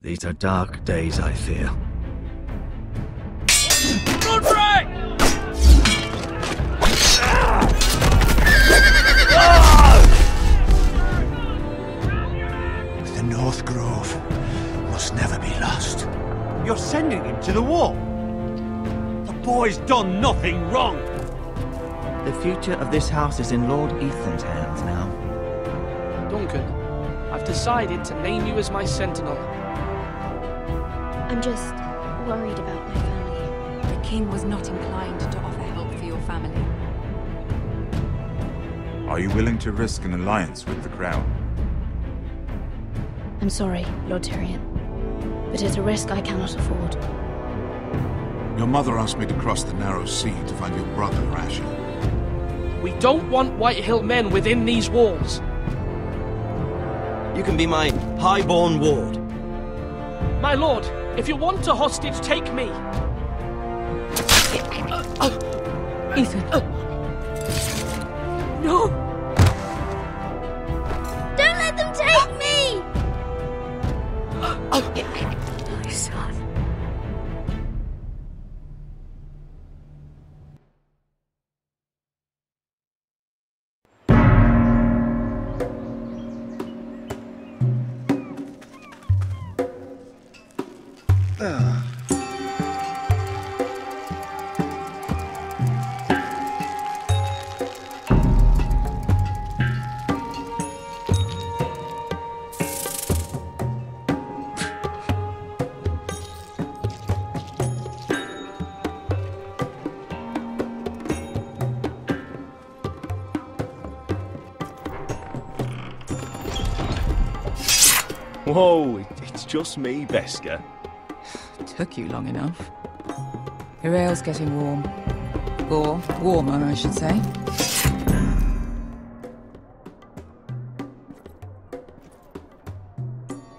These are dark days, I fear. Run, The North Grove must never be lost. You're sending him to the war? The boy's done nothing wrong! The future of this house is in Lord Ethan's hands now. Duncan, I've decided to name you as my sentinel. I'm just worried about my family. The king was not inclined to offer help for your family. Are you willing to risk an alliance with the Crown? I'm sorry, Lord Tyrion, but it's a risk I cannot afford. Your mother asked me to cross the narrow sea to find your brother, Rasher. We don't want Whitehill men within these walls. You can be my highborn ward. My lord, if you want a hostage, take me. Ethan. No! Don't let them take me! My son. Whoa, it's just me, Beska. Took you long enough. Your ale's getting warm. Or warmer, I should say.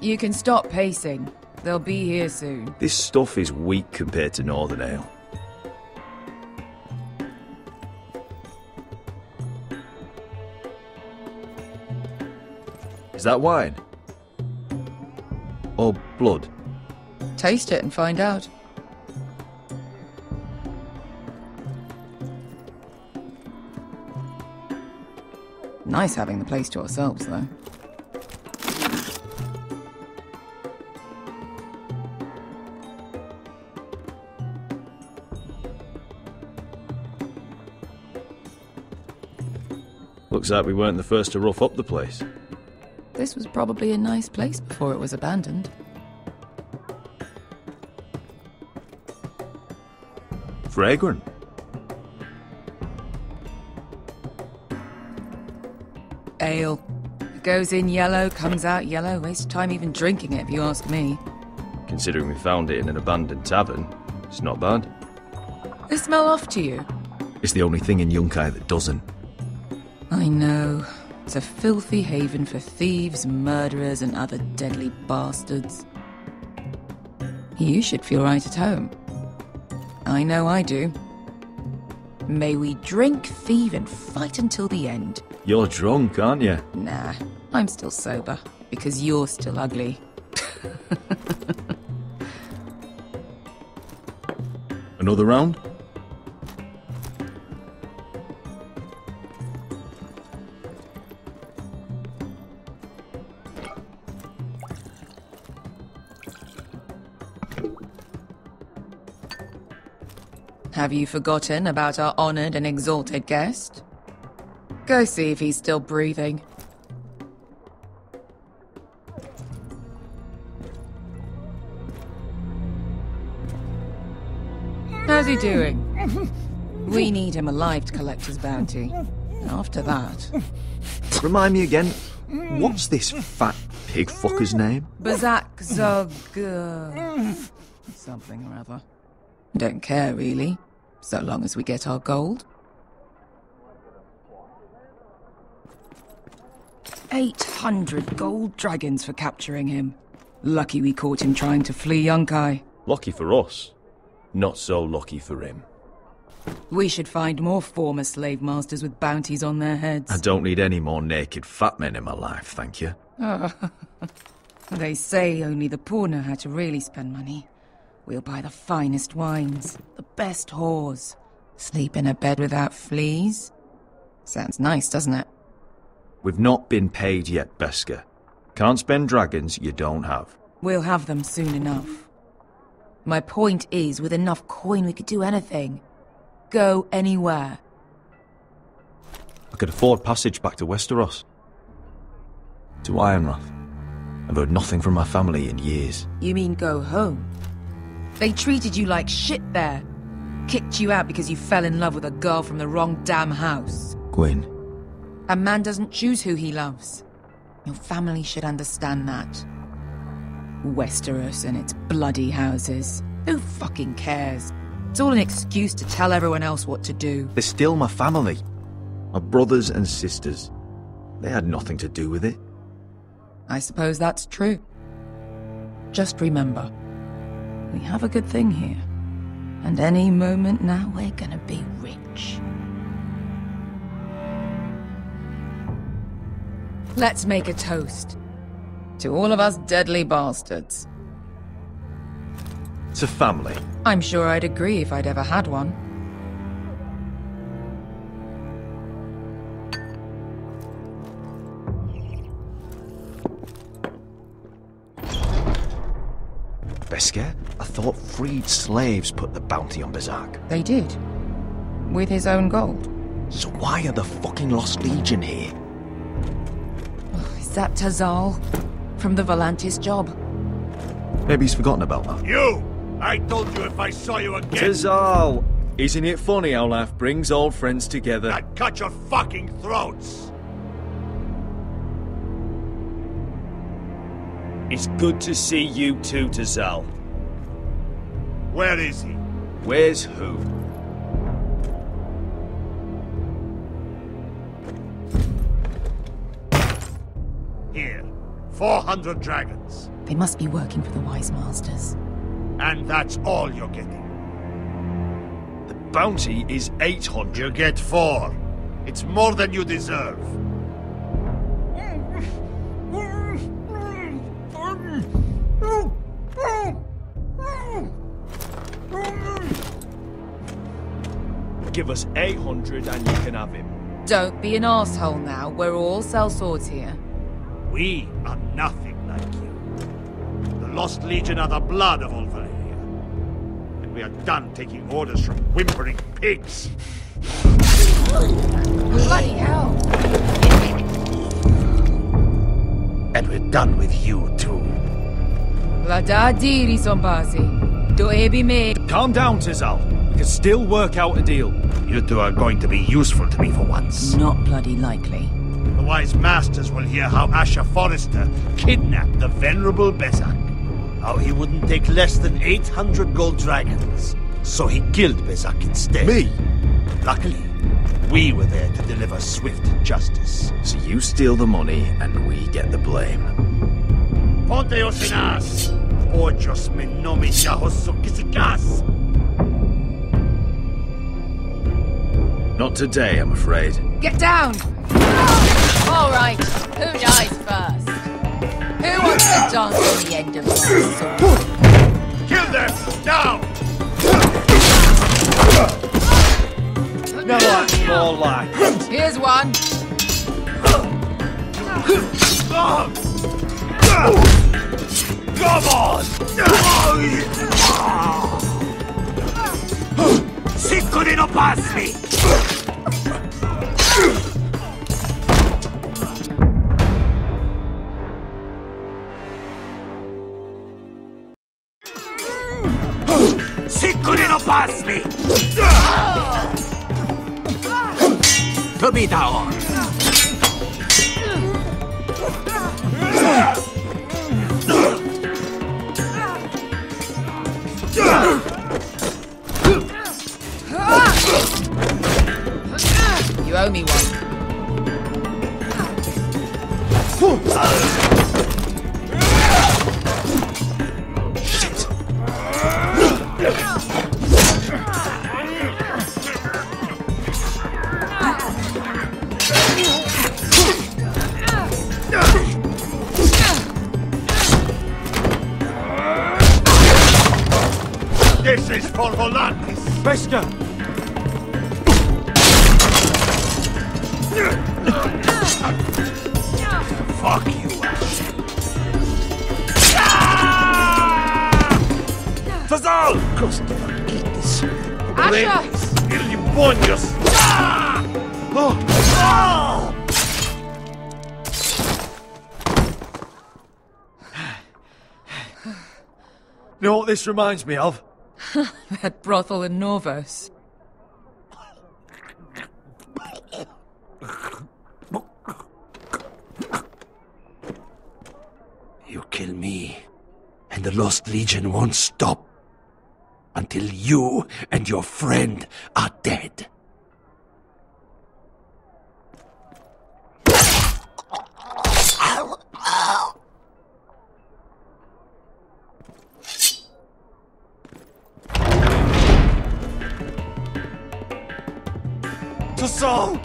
You can stop pacing. They'll be here soon. This stuff is weak compared to Northern Ale. Is that wine? Or blood? Taste it and find out. Nice having the place to ourselves, though. Looks like we weren't the first to rough up the place. This was probably a nice place before it was abandoned. Fragrant. Ale. It goes in yellow, comes out yellow. Waste time even drinking it, if you ask me. Considering we found it in an abandoned tavern, it's not bad. They smell off to you. It's the only thing in Yunkai that doesn't. I know. It's a filthy haven for thieves, murderers, and other deadly bastards. You should feel right at home. I know I do. May we drink, thieve, and fight until the end. You're drunk, aren't you? Nah, I'm still sober, because you're still ugly. Another round? Have you forgotten about our honoured and exalted guest? Go see if he's still breathing. How's he doing? We need him alive to collect his bounty. After that... Remind me again, what's this fat pig fucker's name? Bazak Zog... something or other. Don't care, really. So long as we get our gold. 800 gold dragons for capturing him. Lucky we caught him trying to flee Yunkai. Lucky for us. Not so lucky for him. We should find more former slave masters with bounties on their heads. I don't need any more naked fat men in my life, thank you. They say only the poor know how to really spend money. We'll buy the finest wines, the best whores, sleep in a bed without fleas. Sounds nice, doesn't it? We've not been paid yet, Beska. Can't spend dragons you don't have. We'll have them soon enough. My point is, with enough coin we could do anything. Go anywhere. I could afford passage back to Westeros. To Ironrath. I've heard nothing from my family in years. You mean go home? They treated you like shit there. Kicked you out because you fell in love with a girl from the wrong damn house. Gwyn. A man doesn't choose who he loves. Your family should understand that. Westeros and its bloody houses. Who fucking cares? It's all an excuse to tell everyone else what to do. They're still my family. My brothers and sisters. They had nothing to do with it. I suppose that's true. Just remember, we have a good thing here. And any moment now we're gonna be rich. Let's make a toast. To all of us deadly bastards. It's a family. I'm sure I'd agree if I'd ever had one. Beska, I thought freed slaves put the bounty on Bazak. They did. With his own gold. So why are the fucking Lost Legion here? Is that Tazal? From the Volantis job? Maybe he's forgotten about that. You! I told you if I saw you again... Tazal! Isn't it funny how life brings old friends together? I'd cut your fucking throats! It's good to see you too, Tazal. Where is he? Where's who? Here. 400 dragons. They must be working for the Wise Masters. And that's all you're getting. The bounty is 800. You get 4. It's more than you deserve. Give us 800 and you can have him. Don't be an asshole now. We're all sellswords here. We are nothing like you. The Lost Legion are the blood of all Valyria. And we are done taking orders from whimpering pigs. Bloody hell! And we're done with you, too. Vladadiri Sombasi. Do ebi me. Calm down, Tazal. We can still work out a deal. You two are going to be useful to me for once. Not bloody likely. The Wise Masters will hear how Asher Forrester kidnapped the venerable Bezak. How he wouldn't take less than 800 gold dragons. So he killed Bezak instead. Me? Luckily, we were there to deliver swift justice. So you steal the money and we get the blame. Ponte Osinas! Ojos me nomi jahoso kisikas! Not today, I'm afraid. Get down! All right, who dies first? Who wants to dance on the end of my sword? Kill them! Now! No, that's more like. Here's one. Come on! Sicuri no passi! Sicuri no passi! to be down. You owe me one. This is for Volantis. Beskar! Fuck you, Ash. Fazal! Costa Marquitis. Asha! Ilibonios. You know what this reminds me of? That brothel in Norvos. You kill me, and the Lost Legion won't stop until you and your friend are dead. Tassal!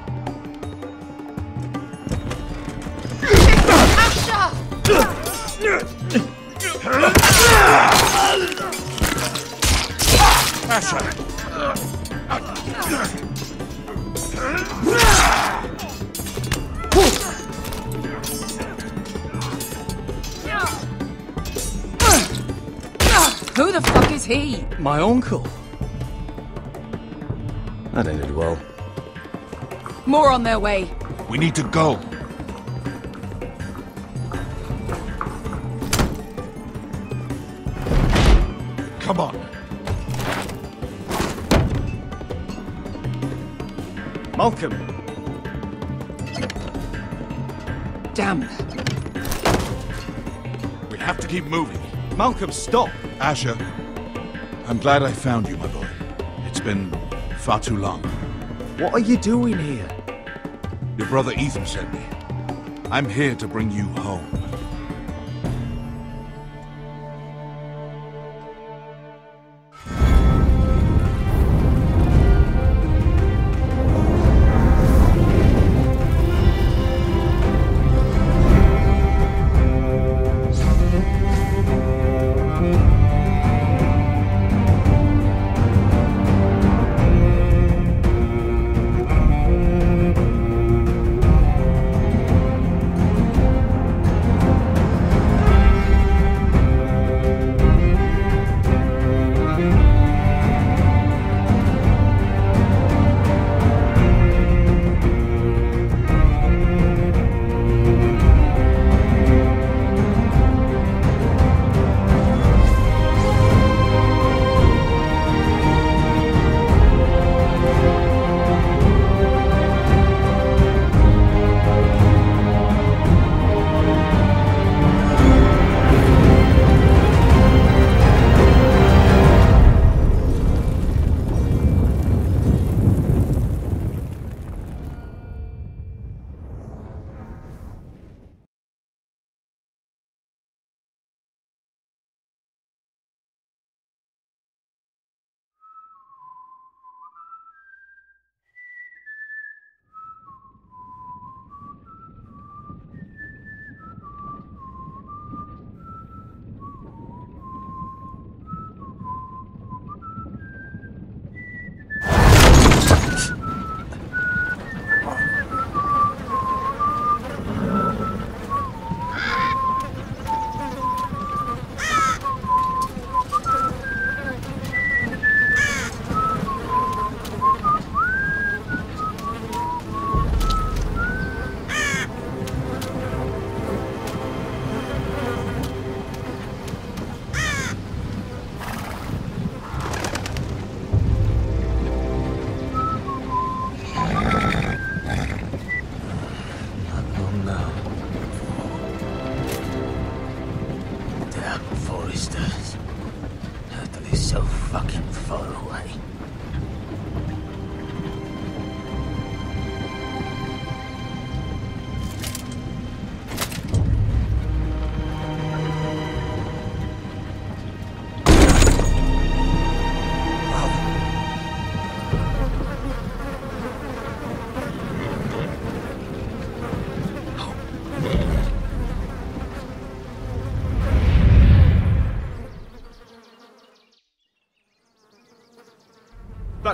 Who the fuck is he? My uncle. That ended well. More on their way. We need to go. Come on. Malcolm! Damn. We have to keep moving. Malcolm, stop! Asher, I'm glad I found you, my boy. It's been far too long. What are you doing here? Your brother Ethan sent me. I'm here to bring you home.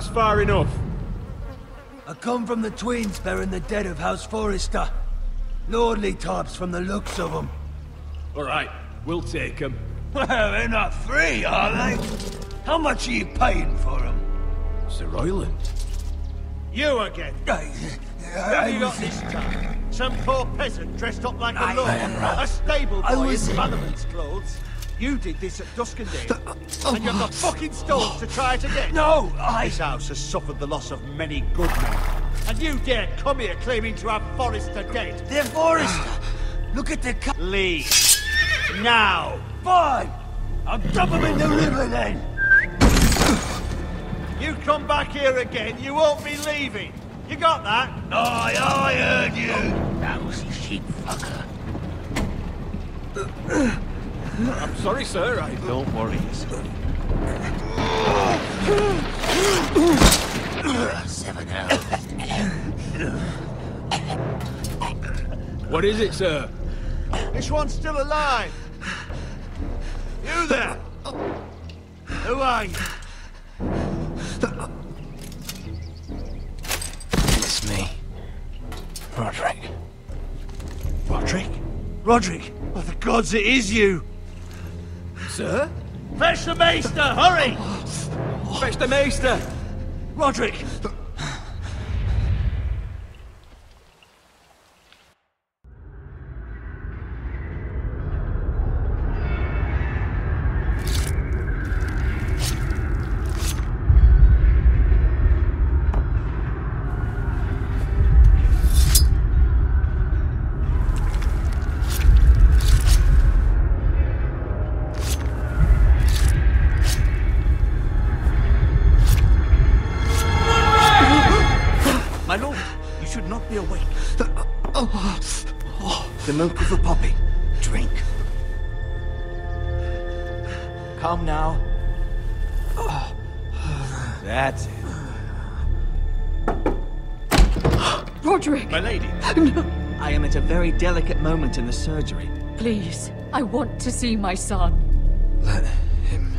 That's far enough. I come from the Tweens bearing the dead of House Forrester. Lordly types from the looks of them. Alright, we'll take them. Well, they're not free, are they? How much are you paying for them? Sir Royland. You again. What have you got this time? Some poor peasant dressed up like a lord. A stable boy in Bannerman's clothes. You did this at Duskendale. And you're the fucking stones to try it again. No, This house has suffered the loss of many good men. And you dare come here claiming to have Forrester dead. They're Forrester. Look at the Leave. Now. Fine. I'll dump them in the river then. You come back here again, you won't be leaving. You got that? Aye, I heard you. Lousy sheep fucker. I'm sorry, sir. Don't worry, son. 7 hours. What is it, sir? This one's still alive. You there? Who are you? It's me. Roderick. Roderick? Roderick? By the gods, it is you. Sir? Fetch the maester, hurry! Fetch the maester! Roderick! My lord, you should not be awake. The milk of the poppy. Drink. Calm now. That's it. Roderick! My lady. No. I am at a very delicate moment in the surgery. Please, I want to see my son. Let him.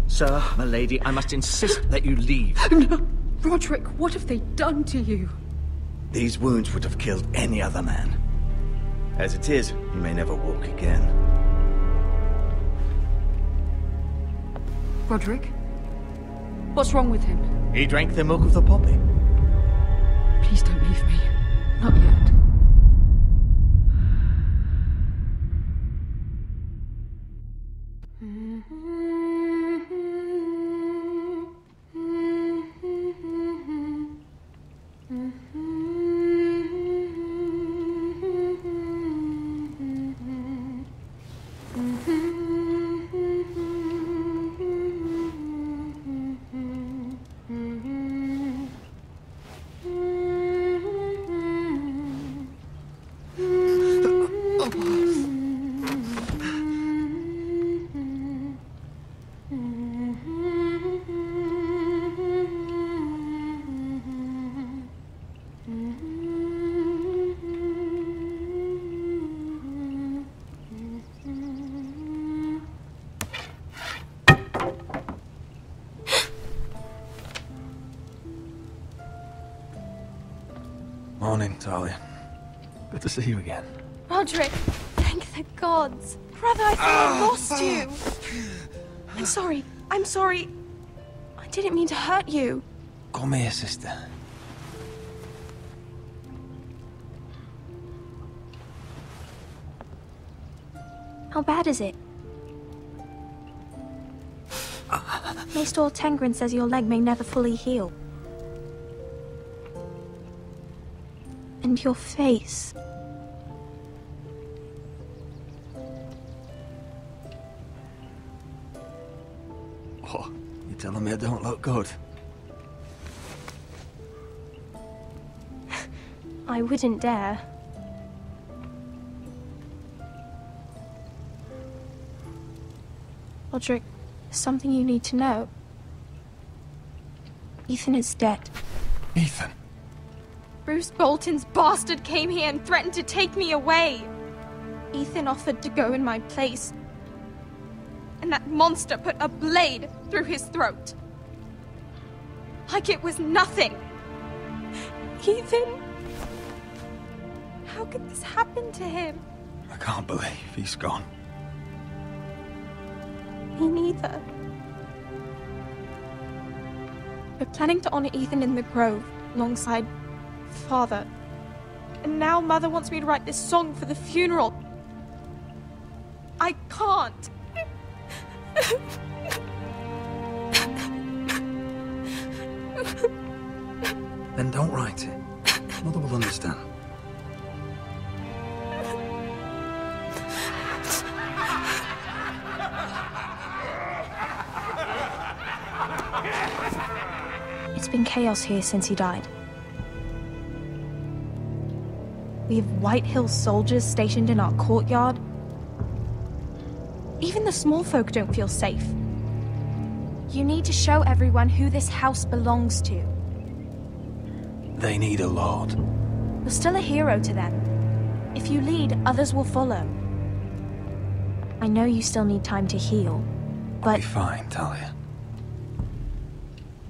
Sir, my lady, I must insist that you leave. No. Roderick, what have they done to you? These wounds would have killed any other man. As it is, he may never walk again. Roderick? What's wrong with him? He drank the milk of the poppy. Please don't leave me. Not yet. Morning, Talia. Good to see you again. Roderick, thank the gods. Brother, I thought I lost you. I'm sorry. I didn't mean to hurt you. Come here, sister. How bad is it? Maester Tengrin says your leg may never fully heal. And your face. Oh, you're telling me I don't look good? I wouldn't dare. Roderick, there's something you need to know. Ethan is dead. Ethan? Bruce Bolton's bastard came here and threatened to take me away. Ethan offered to go in my place. and that monster put a blade through his throat. Like it was nothing. Ethan, how could this happen to him? I can't believe he's gone. Me neither. We're planning to honor Ethan in the Grove, alongside Father. And now Mother wants me to write this song for the funeral. I can't. Then don't write it. Mother will understand. It's been chaos here since he died. We have White Hill soldiers stationed in our courtyard. Even the small folk don't feel safe. You need to show everyone who this house belongs to. They need a lord. You're still a hero to them. If you lead, others will follow. I know you still need time to heal, but... I'll be fine, Talia.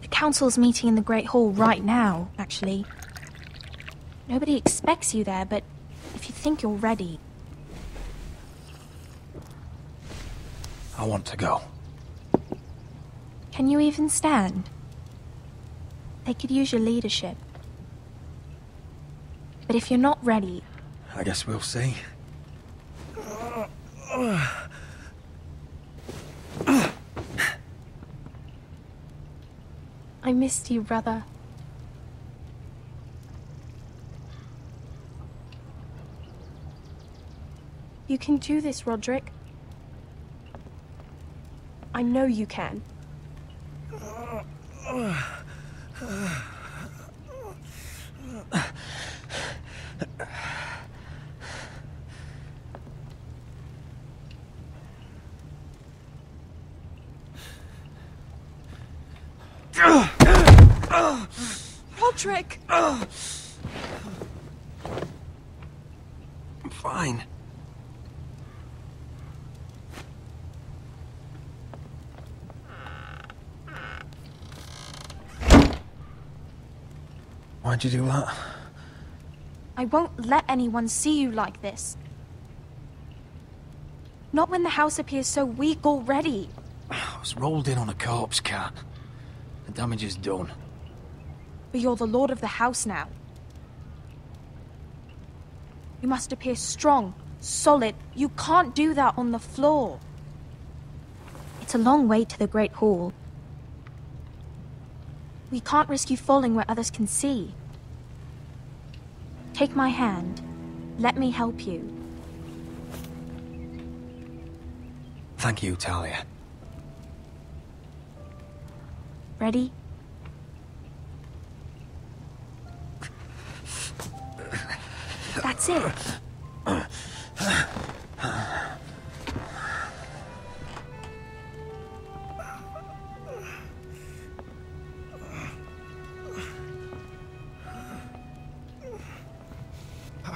The council's meeting in the Great Hall right now, actually. Nobody expects you there, but if you think you're ready... I want to go. Can you even stand? They could use your leadership. But if you're not ready... I guess we'll see. I missed you, brother. You can do this, Roderick. I know you can. Roderick! I'm fine. Why'd you do that? I won't let anyone see you like this. Not when the house appears so weak already. I was rolled in on a corpse cart. The damage is done. But you're the lord of the house now. You must appear strong, solid. You can't do that on the floor. It's a long way to the Great Hall. We can't risk you falling where others can see. Take my hand. Let me help you. Thank you, Talia. Ready? That's it.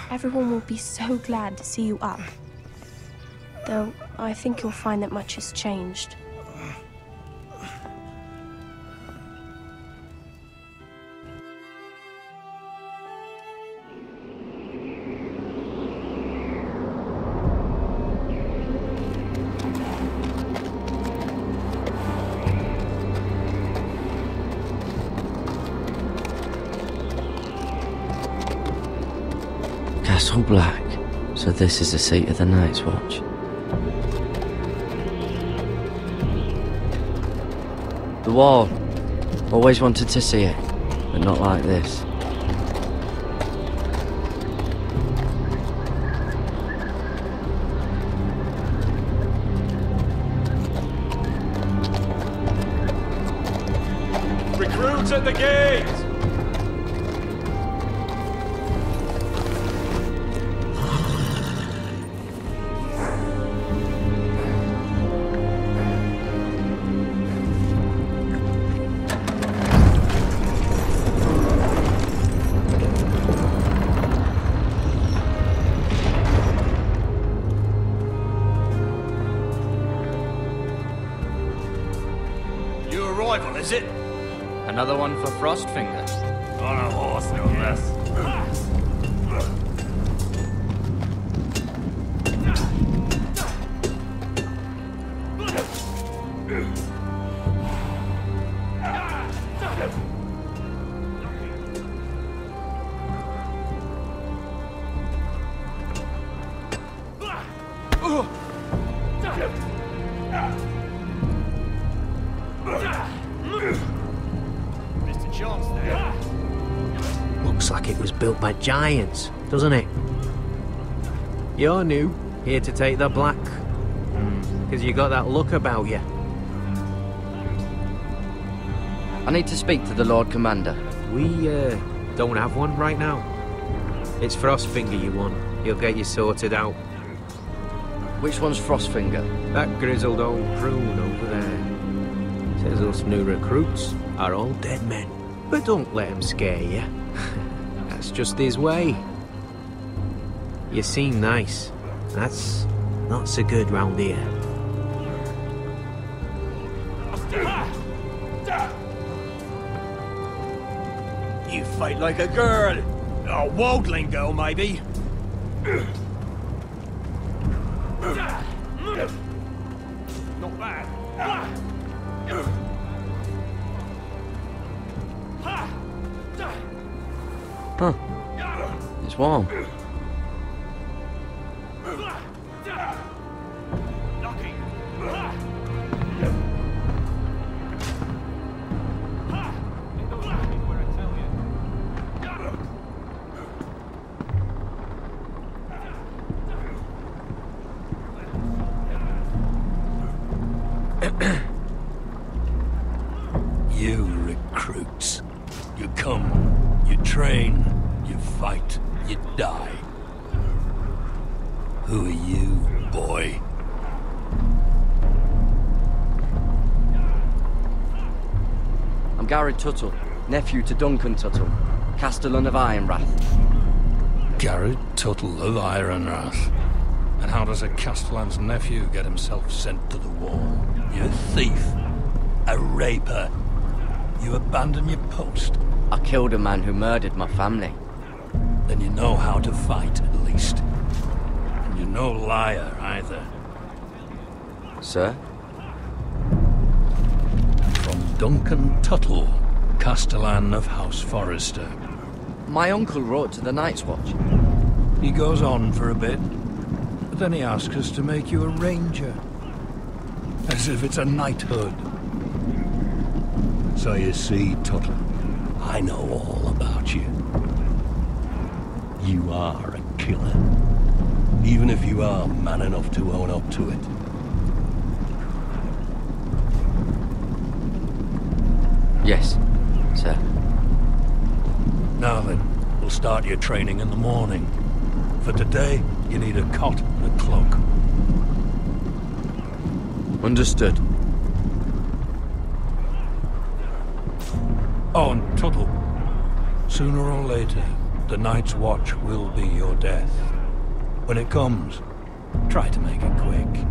Everyone will be so glad to see you up. Though, I think you'll find that much has changed. Castle Black. So this is the seat of the Night's Watch. The wall. Always wanted to see it, but not like this. Recruits at the gate! is it? Another one for Frostfinger. On a horse, no less. Mr. Chance there. Looks like it was built by giants, doesn't it? You're new, here to take the black. Because you got that look about you. I need to speak to the Lord Commander. We, don't have one right now. It's Frostfinger you want. He'll get you sorted out. Which one's Frostfinger? That grizzled old prune over there. Says us new recruits are all dead men. But don't let him scare you. That's just his way. You seem nice. That's not so good round here. You fight like a girl. A wildling girl, maybe. Not bad. Huh. It's warm. You recruits. You come, you train, you fight, you die. Who are you, boy? I'm Gary Tuttle, nephew to Duncan Tuttle, Castellan of Ironrath. Garrett Tuttle of Ironrath. And how does a Castellan's nephew get himself sent to the wall? You're a thief. A raper. You abandon your post. I killed a man who murdered my family. Then you know how to fight, at least. And you're no liar, either. Sir? From Duncan Tuttle, Castellan of House Forrester. My uncle wrote to the Night's Watch. He goes on for a bit, but then he asks us to make you a ranger. As if it's a knighthood. So you see, Tuttle, I know all about you. You are a killer. Even if you are man enough to own up to it. Yes, sir. Now then, we'll start your training in the morning. For today, you need a cot and a cloak. Understood. Oh, and Tuttle, sooner or later, the Night's Watch will be your death. When it comes, try to make it quick.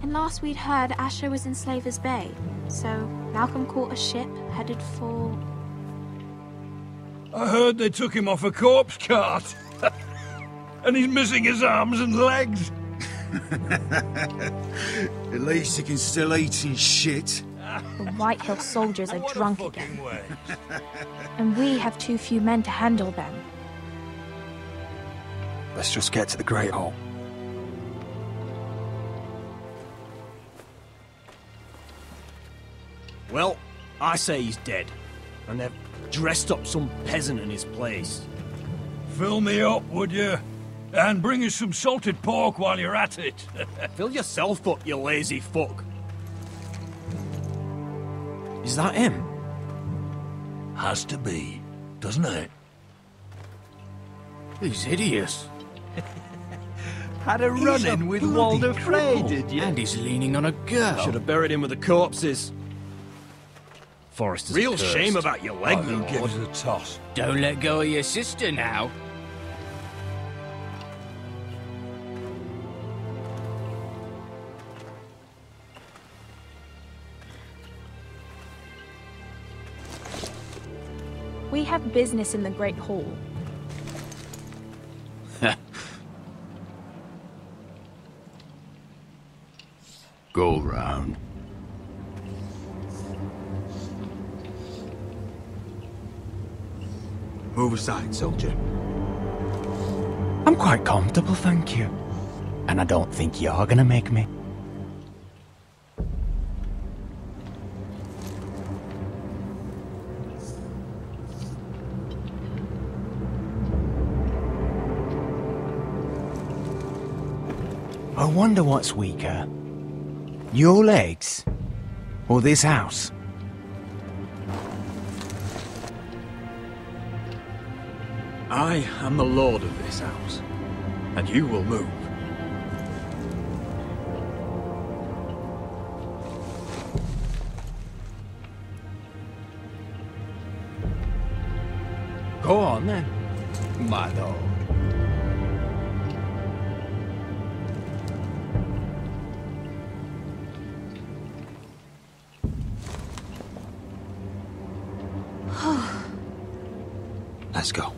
And last we'd heard, Asher was in Slaver's Bay, so Malcolm caught a ship headed for... I heard they took him off a corpse cart. And he's missing his arms and legs. At least he can still eat and shit. The White Hill soldiers are drunk again. And we have too few men to handle them. Let's just get to the Great Hall. Well, I say he's dead. And they've dressed up some peasant in his place. Fill me up, would you? And bring us some salted pork while you're at it. Fill yourself up, you lazy fuck. Is that him? Has to be, doesn't it? He's hideous. Had a run-in with Walder Frey, did you? And he's leaning on a girl. Should have buried him with the corpses. Forrester's Real cursed. shame about your leg, Who my gives lord. a toss? Don't let go of your sister now. We have business in the Great Hall. Go round. Move aside, soldier. I'm quite comfortable, thank you. And I don't think you're gonna make me. I wonder what's weaker. Your legs? Or this house? I am the lord of this house, and you will move. Go on then, my lord. Let's go.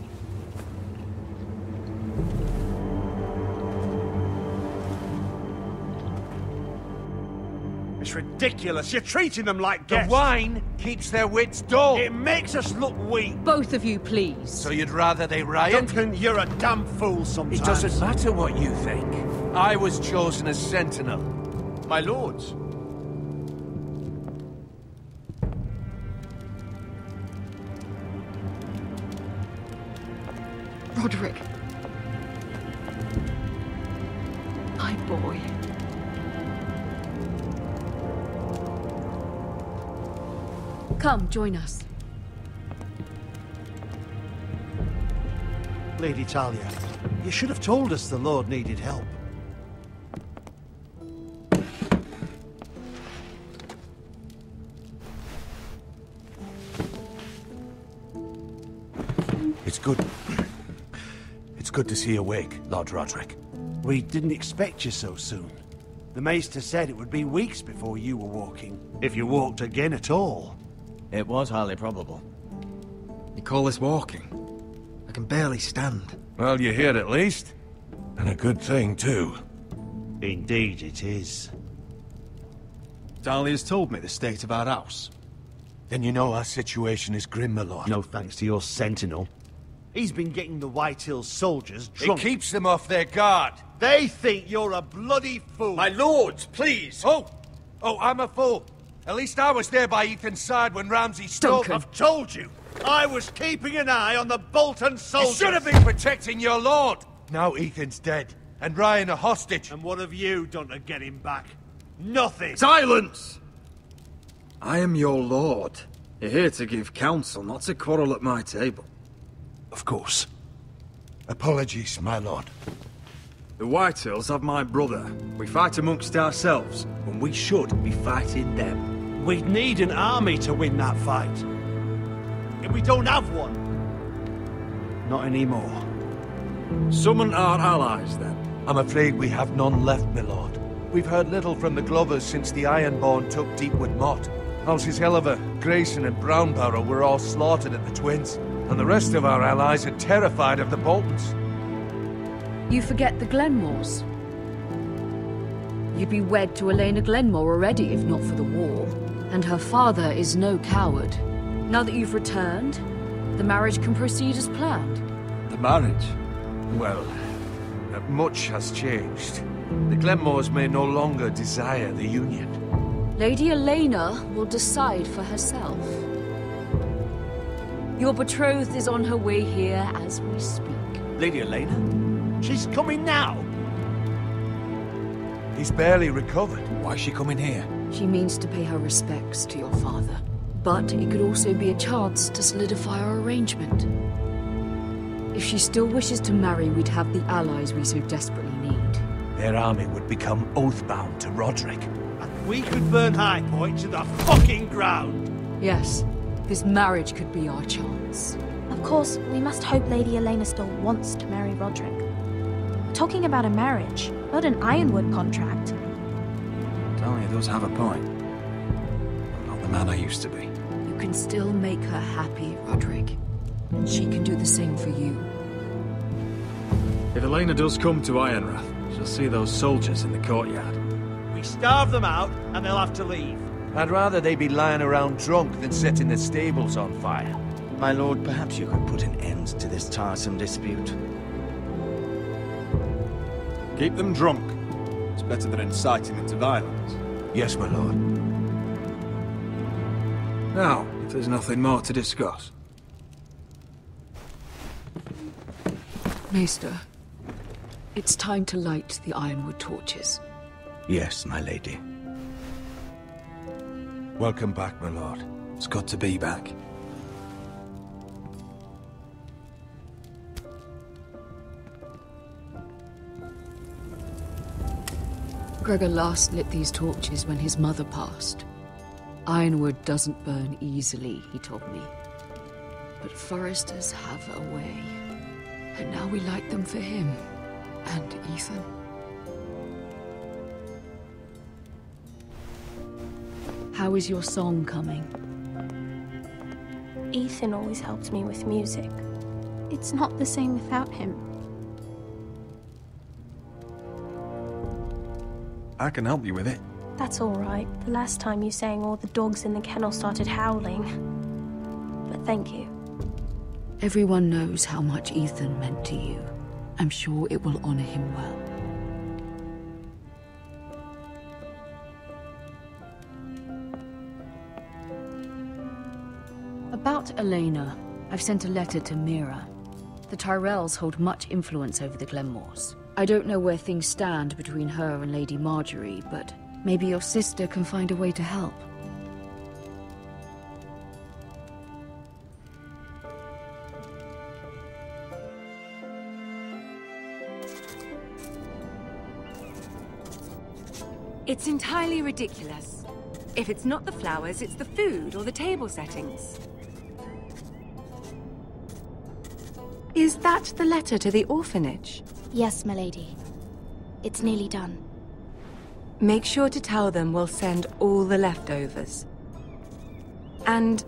It's ridiculous. You're treating them like guests. The wine keeps their wits dull. It makes us look weak. Both of you, please. So you'd rather they riot? Duncan, you're a damn fool sometimes. It doesn't matter what you think. I was chosen as sentinel. My lords. Roderick. My boy. Come, join us. Lady Talia, you should have told us the Lord needed help. It's good. It's good to see you awake, Lord Roderick. We didn't expect you so soon. The Maester said it would be weeks before you were walking, if you walked again at all. It was highly probable. You call this walking? I can barely stand. Well, you're here at least. And a good thing, too. Indeed it is. Talia's told me the state of our house. Then you know our situation is grim, my lord. No thanks to your sentinel. He's been getting the White Hills soldiers drunk. It keeps them off their guard. They think you're a bloody fool. My lords, please! Oh, I'm a fool. At least I was there by Ethan's side when Ramsay stole... I've told you. I was keeping an eye on the Bolton soldiers. You should have been protecting your lord. Now Ethan's dead, and Ryan a hostage. And what have you done to get him back? Nothing. Silence! I am your lord. You're here to give counsel, not to quarrel at my table. Of course. Apologies, my lord. The Whitehills have my brother. We fight amongst ourselves, when we should be fighting them. We'd need an army to win that fight. And we don't have one. Not anymore. Summon our allies, then. I'm afraid we have none left, my lord. We've heard little from the Glovers since the Ironborn took Deepwood Motte. Houses Helliver, Grayson and Brownbarrow were all slaughtered at the Twins, and the rest of our allies are terrified of the Boltons. You forget the Glenmores. You'd be wed to Elena Glenmore already if not for the war. And her father is no coward. Now that you've returned, the marriage can proceed as planned. The marriage? Well, much has changed. The Glenmores may no longer desire the union. Lady Elena will decide for herself. Your betrothed is on her way here as we speak. Lady Elena? She's coming now. He's barely recovered. Why is she coming here? She means to pay her respects to your father. But it could also be a chance to solidify our arrangement. If she still wishes to marry, we'd have the allies we so desperately need. Their army would become oathbound to Roderick. And we could burn High Point to the fucking ground. Yes, this marriage could be our chance. Of course, we must hope Lady Elena still wants to marry Roderick. We're talking about a marriage, not an Ironwood contract. Talia does have a point. I'm not the man I used to be. You can still make her happy, Roderick. She can do the same for you. If Elena does come to Ironrath, she'll see those soldiers in the courtyard. We starve them out, and they'll have to leave. I'd rather they be lying around drunk than setting the stables on fire. My lord, perhaps you could put an end to this tiresome dispute. Keep them drunk. It's better than inciting them to violence. Yes, my lord. Now, if there's nothing more to discuss. Maester, it's time to light the ironwood torches. Yes, my lady. Welcome back, my lord. It's good to be back. Gregor last lit these torches when his mother passed. Ironwood doesn't burn easily, he told me. But foresters have a way. And now we light them for him. And Ethan. How is your song coming? Ethan always helps me with music. It's not the same without him. I can help you with it. That's all right. The last time you sang, all the dogs in the kennel started howling. But thank you. Everyone knows how much Ethan meant to you. I'm sure it will honor him well. About Elena, I've sent a letter to Mira. The Tyrells hold much influence over the Glenmores. I don't know where things stand between her and Lady Marjorie, but maybe your sister can find a way to help. It's entirely ridiculous. If it's not the flowers, it's the food or the table settings. Is that the letter to the orphanage? Yes, milady. It's nearly done. Make sure to tell them we'll send all the leftovers. And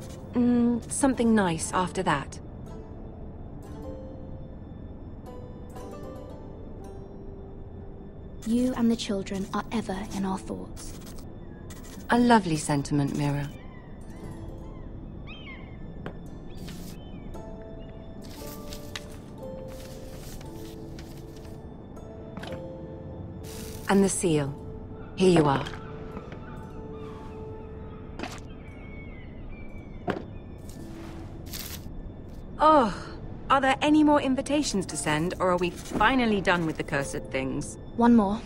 something nice after that. You and the children are ever in our thoughts. A lovely sentiment, Mira. And the seal. Here you are. Oh, are there any more invitations to send, or are we finally done with the cursed things? One more.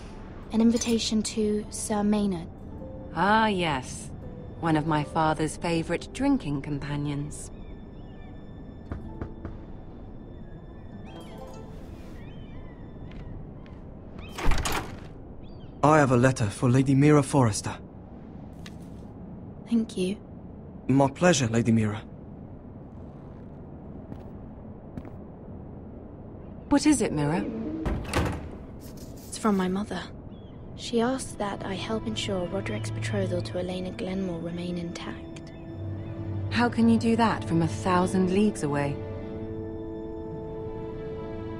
An invitation to Sir Maynard. Ah, yes. One of my father's favorite drinking companions. I have a letter for Lady Mira Forrester. Thank you. My pleasure, Lady Mira. What is it, Mira? It's from my mother. She asks that I help ensure Roderick's betrothal to Elena Glenmore remain intact. How can you do that from 1,000 leagues away?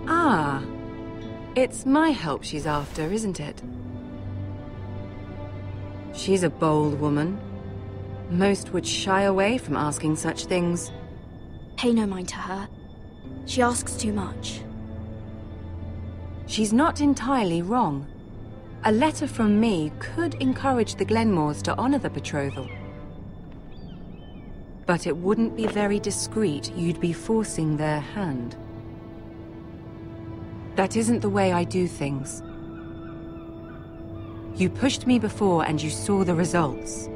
Ah, it's my help she's after, isn't it? She's a bold woman. Most would shy away from asking such things. Pay no mind to her. She asks too much. She's not entirely wrong. A letter from me could encourage the Glenmores to honor the betrothal. But it wouldn't be very discreet. You'd be forcing their hand. That isn't the way I do things. You pushed me before and you saw the results.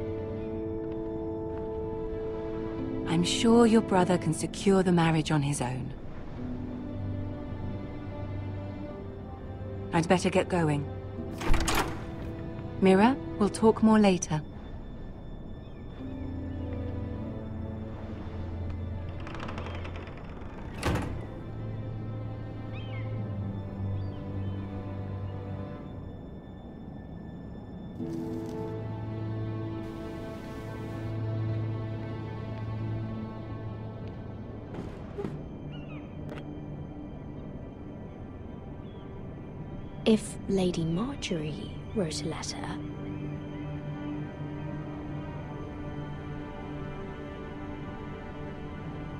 I'm sure your brother can secure the marriage on his own. I'd better get going. Mira, we'll talk more later. If Lady Marjorie wrote a letter...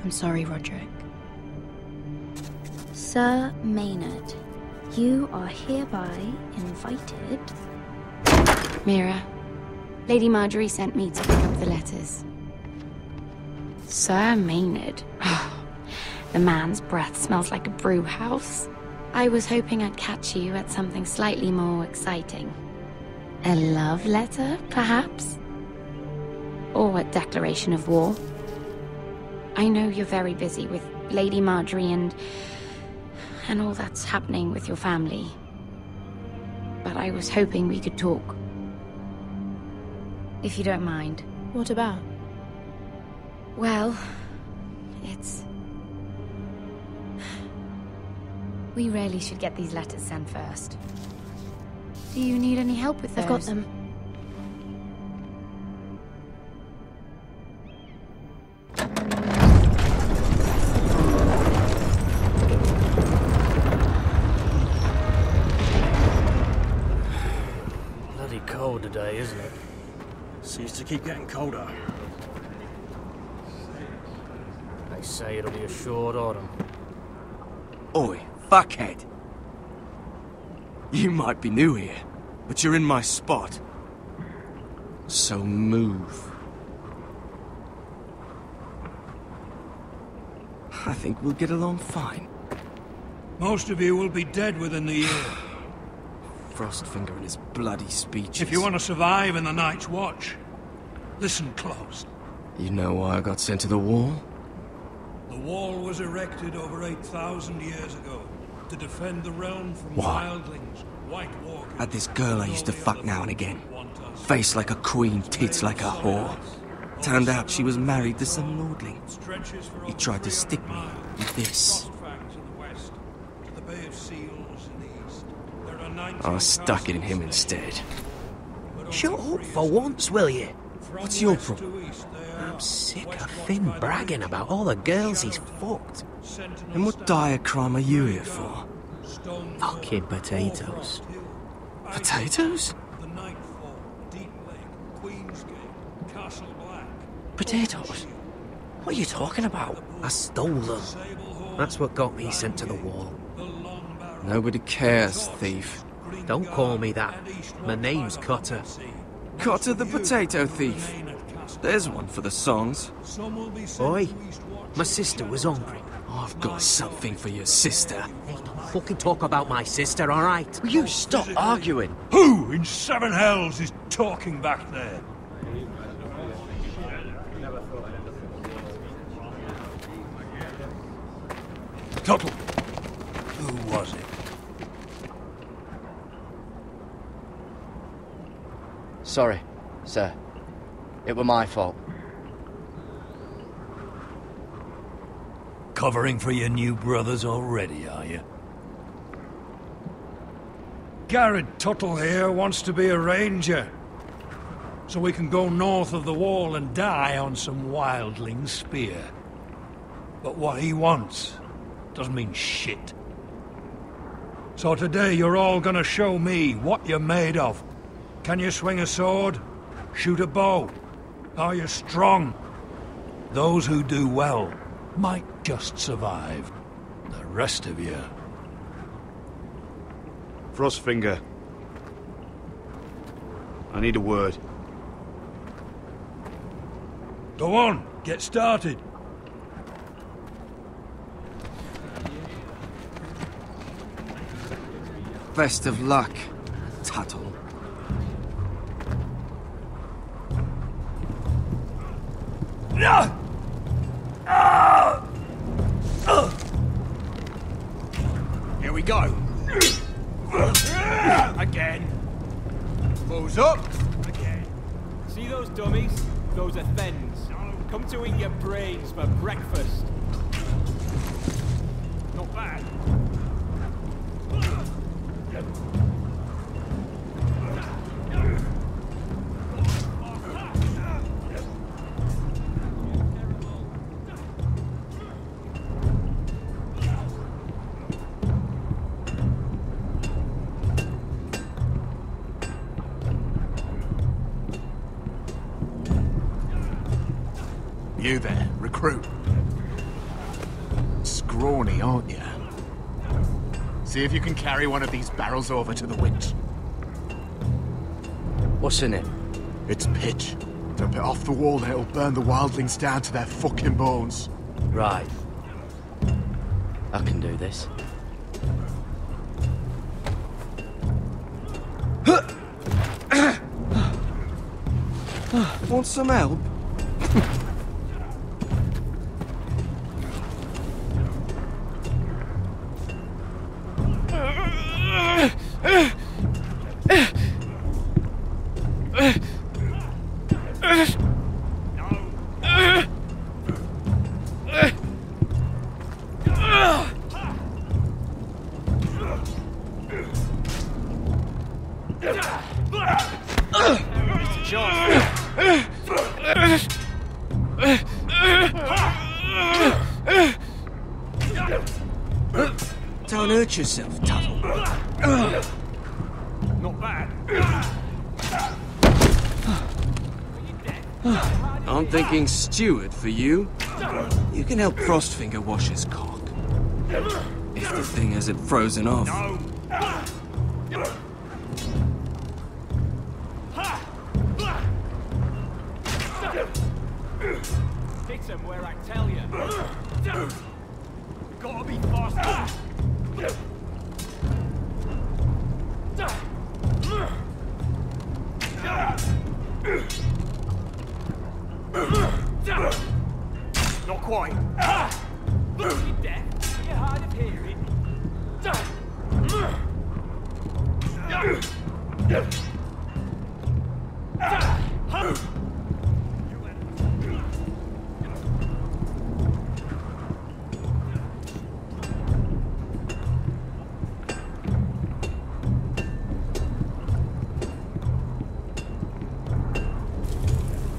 I'm sorry, Roderick. Sir Maynard, you are hereby invited... Mira, Lady Marjorie sent me to pick up the letters. Sir Maynard? The man's breath smells like a brew house. I was hoping I'd catch you at something slightly more exciting. A love letter, perhaps? Or a declaration of war? I know you're very busy with Lady Marjorie and all that's happening with your family. But I was hoping we could talk. If you don't mind. What about? Well, it's... We really should get these letters sent first. Do you need any help with those? I've got them. Bloody cold today, isn't it? Seems to keep getting colder. They say it'll be a short autumn. Oi, fuckhead. You might be new here, but you're in my spot. So move. I think we'll get along fine. Most of you will be dead within the year. Frostfinger and his bloody speeches. If you want to survive in the Night's Watch, listen close. You know why I got sent to the wall? The wall was erected over 8,000 years ago to defend the realm from Why? wildlings, White Walkers... Had this girl I used to fuck now and again. Face like a queen, tits like a whore. Turned out she was married to some lordling. He tried to stick me with this. I stuck it in him instead. Shut up for once, will you? What's your problem? I'm sick of Finn bragging about all the girls he's fucked. And what dire crime are you here for? Fucking potatoes. Potatoes? Potatoes? What are you talking about? I stole them. That's what got me sent to the wall. Nobody cares, thief. Don't call me that. My name's Cutter. Cutter the potato thief. There's one for the songs. Oi, my sister was hungry. I've got something for your sister. Hey, don't fucking talk about my sister, alright? Will you stop arguing? Who in seven hells is talking back there? Tuttle. Who was it? Sorry, sir. It were my fault. Covering for your new brothers already, are you? Garrett Tuttle here wants to be a ranger. So we can go north of the wall and die on some wildling spear. But what he wants doesn't mean shit. So today you're all gonna show me what you're made of. Can you swing a sword? Shoot a bow? Are you strong? Those who do well might just survive. The rest of you... Frostfinger. I need a word. Go on, get started. Best of luck, Tuttle. Here we go. Again. Balls up. Again. See those dummies? Those are Thens. Come to eat your brains for breakfast. Not bad. You there, recruit. Scrawny, aren't you? See if you can carry one of these barrels over to the winch. What's in it? It's pitch. Dump it off the wall and it'll burn the wildlings down to their fucking bones. Right. I can do this. Want some help? Don't hurt yourself, Tuttle. Not bad. I'm thinking steward for you. You can help Frostfinger wash his cock. If the thing hasn't frozen off. Hit him where I tell you. Gotta be faster. Not quite. You're deaf. You're hard of hearing.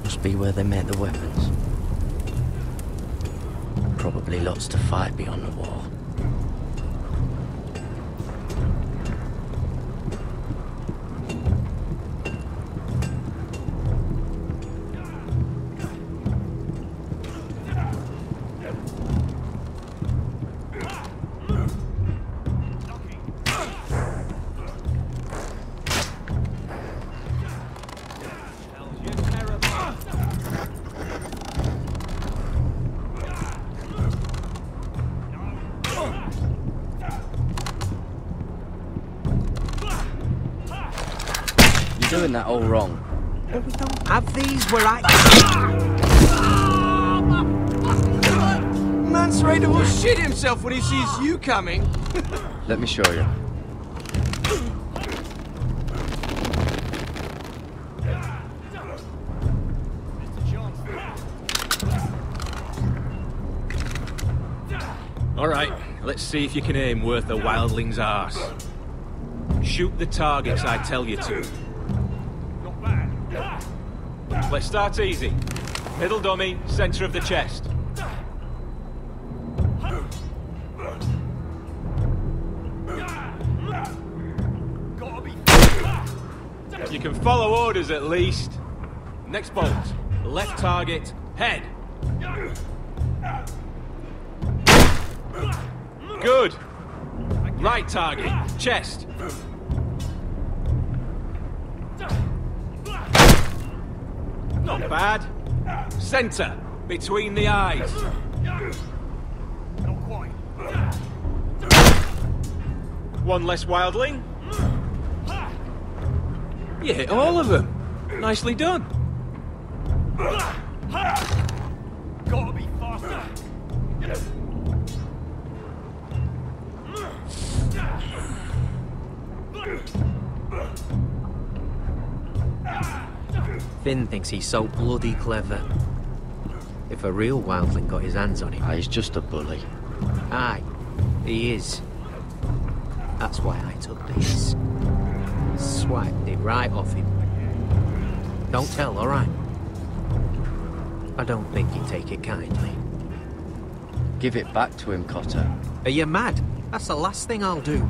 Must be where they make the weapons. Probably lots to fight beyond the wall. You're doing that all wrong. But we don't have these where I... Man's ready to shit himself when he sees you coming. Let me show you. All right, let's see if you can aim worth a wildling's arse. Shoot the targets I tell you to. Not bad. Let's start easy. Middle dummy, center of the chest. You can follow orders at least. Next bolt. Left target, head. Good. Right target, chest. Not bad. Center, between the eyes. Not quite. One less wildling. You hit all of them. Nicely done. Gotta be faster. Finn thinks he's so bloody clever. If a real wildling got his hands on him... He's just a bully. Aye, he is. That's why I took this. Swiped it right off him. Don't tell, alright? I don't think he'd take it kindly. Give it back to him, Cotter. Are you mad? That's the last thing I'll do.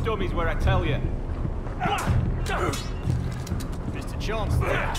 dummies where I tell you. Just a chance there.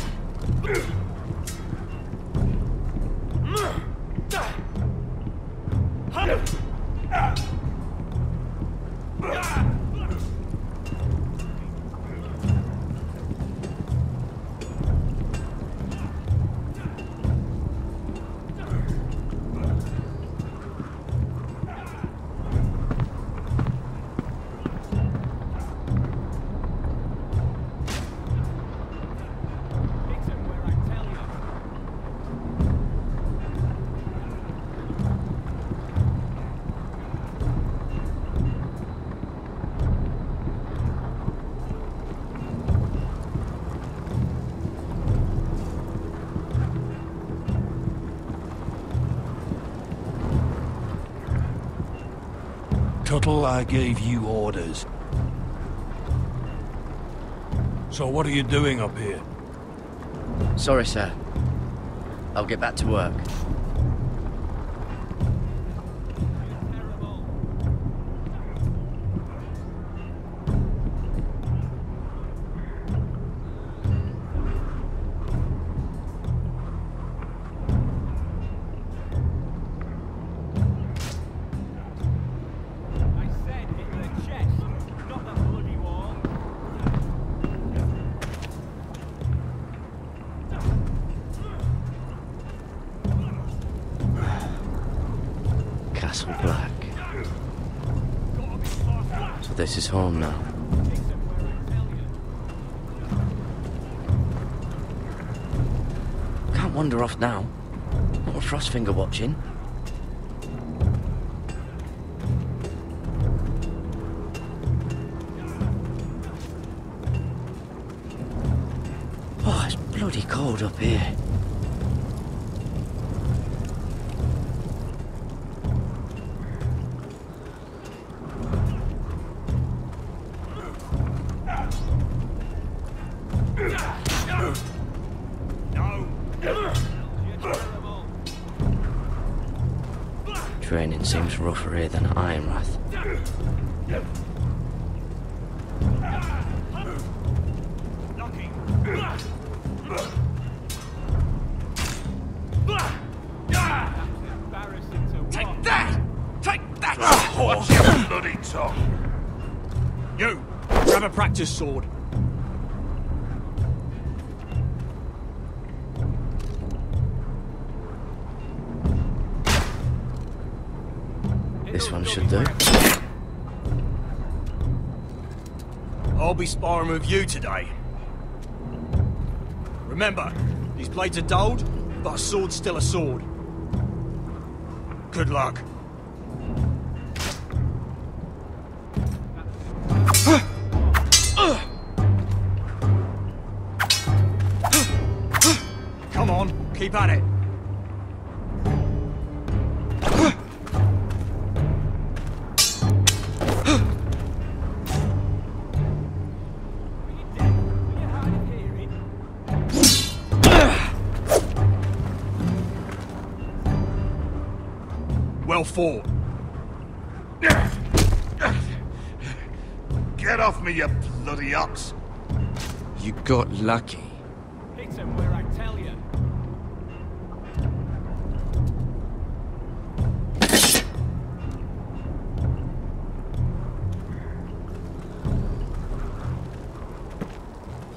Tuttle, I gave you orders. So what are you doing up here? Sorry, sir. I'll get back to work. Black. So this is home now. Can't wander off now. Not with Frostfinger watching. Oh, it's bloody cold up here. Training seems rougher here than at Ironrath. Take that! Take that! Watch your bloody tongue! You! Grab a practice sword. This one should do. I'll be sparring with you today. Remember, these blades are dulled, but a sword's still a sword. Good luck. Come on, keep at it. Well fought. Get off me, you bloody ox! You got lucky. Hit him where I tell you.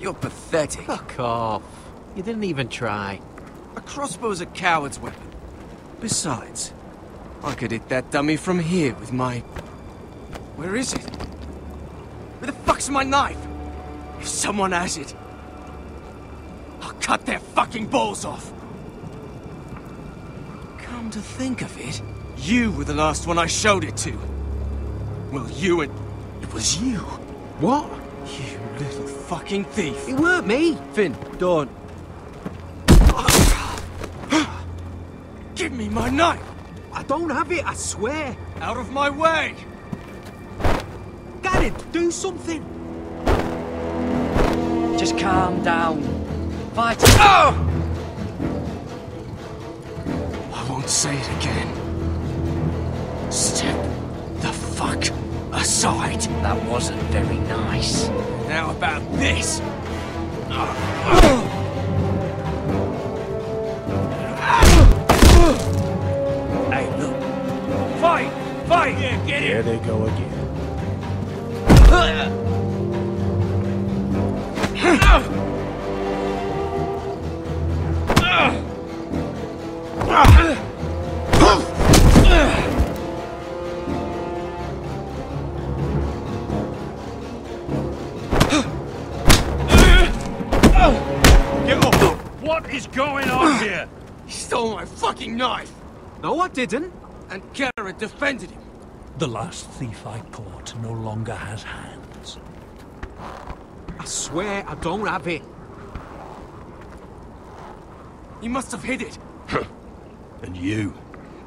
You're pathetic. Fuck off. You didn't even try. A crossbow's a coward's weapon. Besides, I could hit that dummy from here with my... Where is it? Where the fuck's my knife? If someone has it, I'll cut their fucking balls off. Come to think of it, you were the last one I showed it to. Well, you and... It was you. What? You little fucking thief. It weren't me. Finn, don't. Give me my knife. I don't have it, I swear. Out of my way. Garrett, do something. Just calm down. Fight. Oh! I won't say it again. Step the fuck aside. That wasn't very nice. How about this? Hey, look. Fight! Fight! Yeah, get Here it! they go again. Get off! What is going on here? He stole my fucking knife! No, I didn't. And Garrett defended him. The last thief I caught no longer has hands. I swear I don't have it. He must have hid it. And you?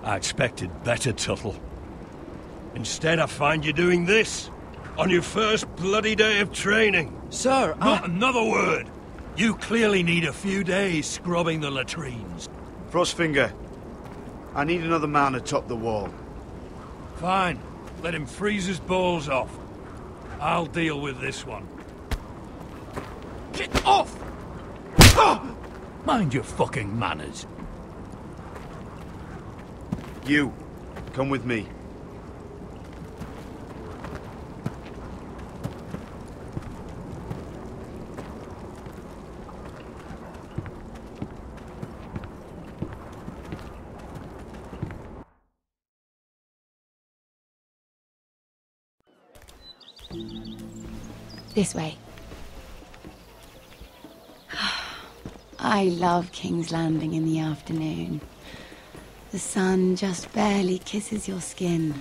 I expected better, Tuttle. Instead, I find you doing this. On your first bloody day of training. Sir, Not another word! You clearly need a few days scrubbing the latrines. Frostfinger, I need another man atop the wall. Fine. Let him freeze his balls off. I'll deal with this one. Get off! Mind your fucking manners. You, come with me. This way. I love King's Landing in the afternoon. The sun just barely kisses your skin.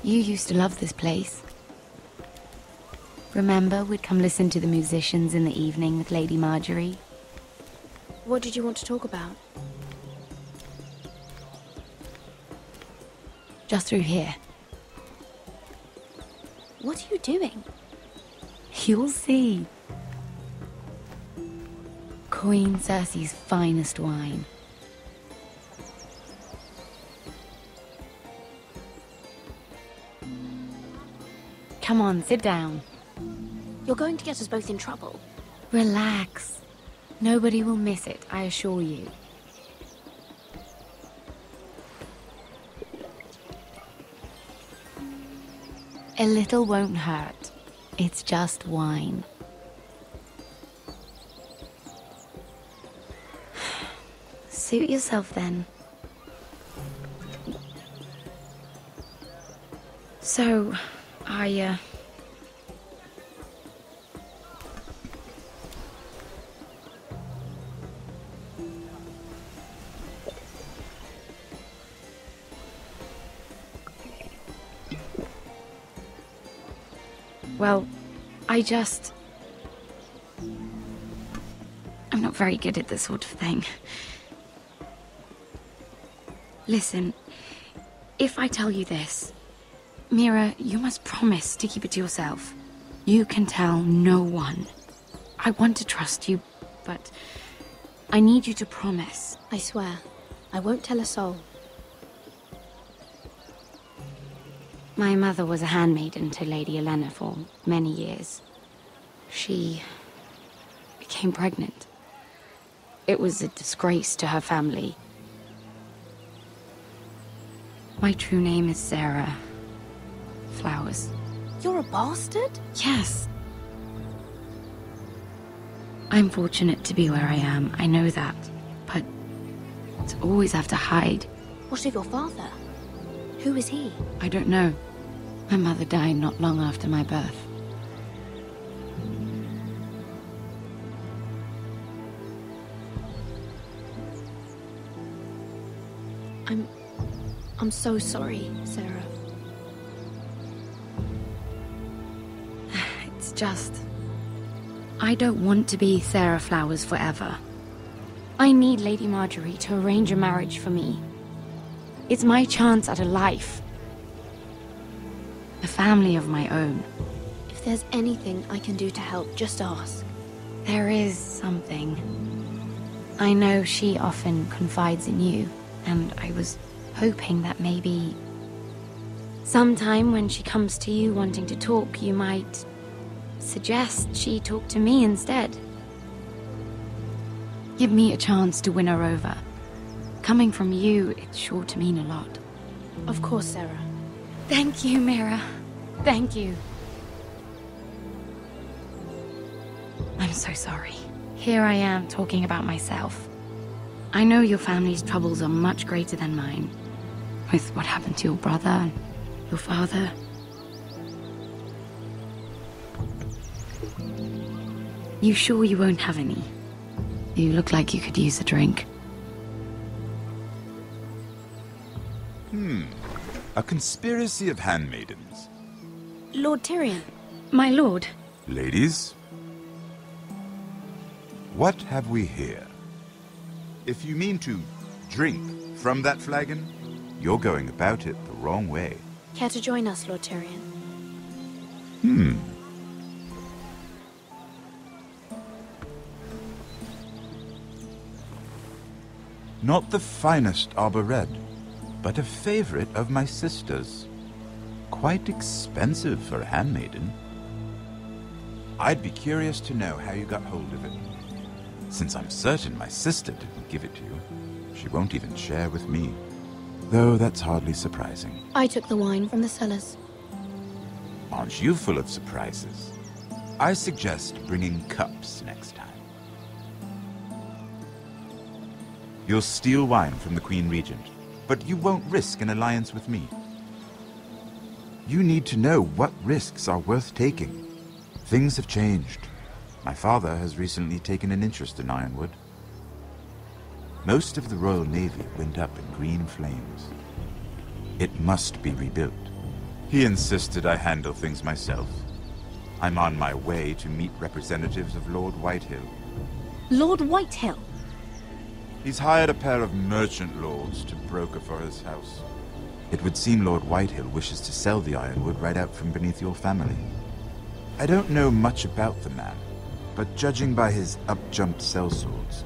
You used to love this place. Remember, we'd come listen to the musicians in the evening with Lady Marjorie? What did you want to talk about? Just through here. What are you doing? You'll see. Queen Cersei's finest wine. Come on, sit down. You're going to get us both in trouble. Relax. Nobody will miss it, I assure you. A little won't hurt. It's just wine. Suit yourself then. So, well, I'm not very good at this sort of thing. Listen, if I tell you this, Mira, you must promise to keep it to yourself. You can tell no one. I want to trust you, but I need you to promise. I swear, I won't tell a soul. My mother was a handmaiden to Lady Olenna for many years. She became pregnant. It was a disgrace to her family. My true name is Sarah Flowers. You're a bastard? Yes. I'm fortunate to be where I am, I know that. But to always have to hide. What of your father? Who is he? I don't know. My mother died not long after my birth. I'm so sorry, Sarah. It's just... I don't want to be Sarah Flowers forever. I need Lady Marjorie to arrange a marriage for me. It's my chance at a life. A family of my own. If there's anything I can do to help, just ask. There is something. I know she often confides in you, and I was hoping that maybe Sometime when she comes to you wanting to talk, you might suggest she talk to me instead. Give me a chance to win her over. Coming from you, it's sure to mean a lot. Of course, Sarah. Thank you, Mira. Thank you. I'm so sorry. Here I am talking about myself. I know your family's troubles are much greater than mine. With what happened to your brother and your father. You sure you won't have any? You look like you could use a drink. A conspiracy of handmaidens. Lord Tyrion. My lord. Ladies, what have we here? If you mean to drink from that flagon, you're going about it the wrong way. Care to join us, Lord Tyrion? Not the finest arbor red, but a favorite of my sister's. Quite expensive for a handmaiden. I'd be curious to know how you got hold of it. Since I'm certain my sister didn't give it to you, she won't even share with me. Though that's hardly surprising. I took the wine from the cellars. Aren't you full of surprises? I suggest bringing cups next time. You'll steal wine from the Queen Regent, but you won't risk an alliance with me. You need to know what risks are worth taking. Things have changed. My father has recently taken an interest in Ironwood. Most of the Royal Navy went up in green flames. It must be rebuilt. He insisted I handle things myself. I'm on my way to meet representatives of Lord Whitehill. Lord Whitehill? He's hired a pair of merchant lords to broker for his house. It would seem Lord Whitehill wishes to sell the Ironwood right out from beneath your family. I don't know much about the man, but judging by his up-jumped sellswords,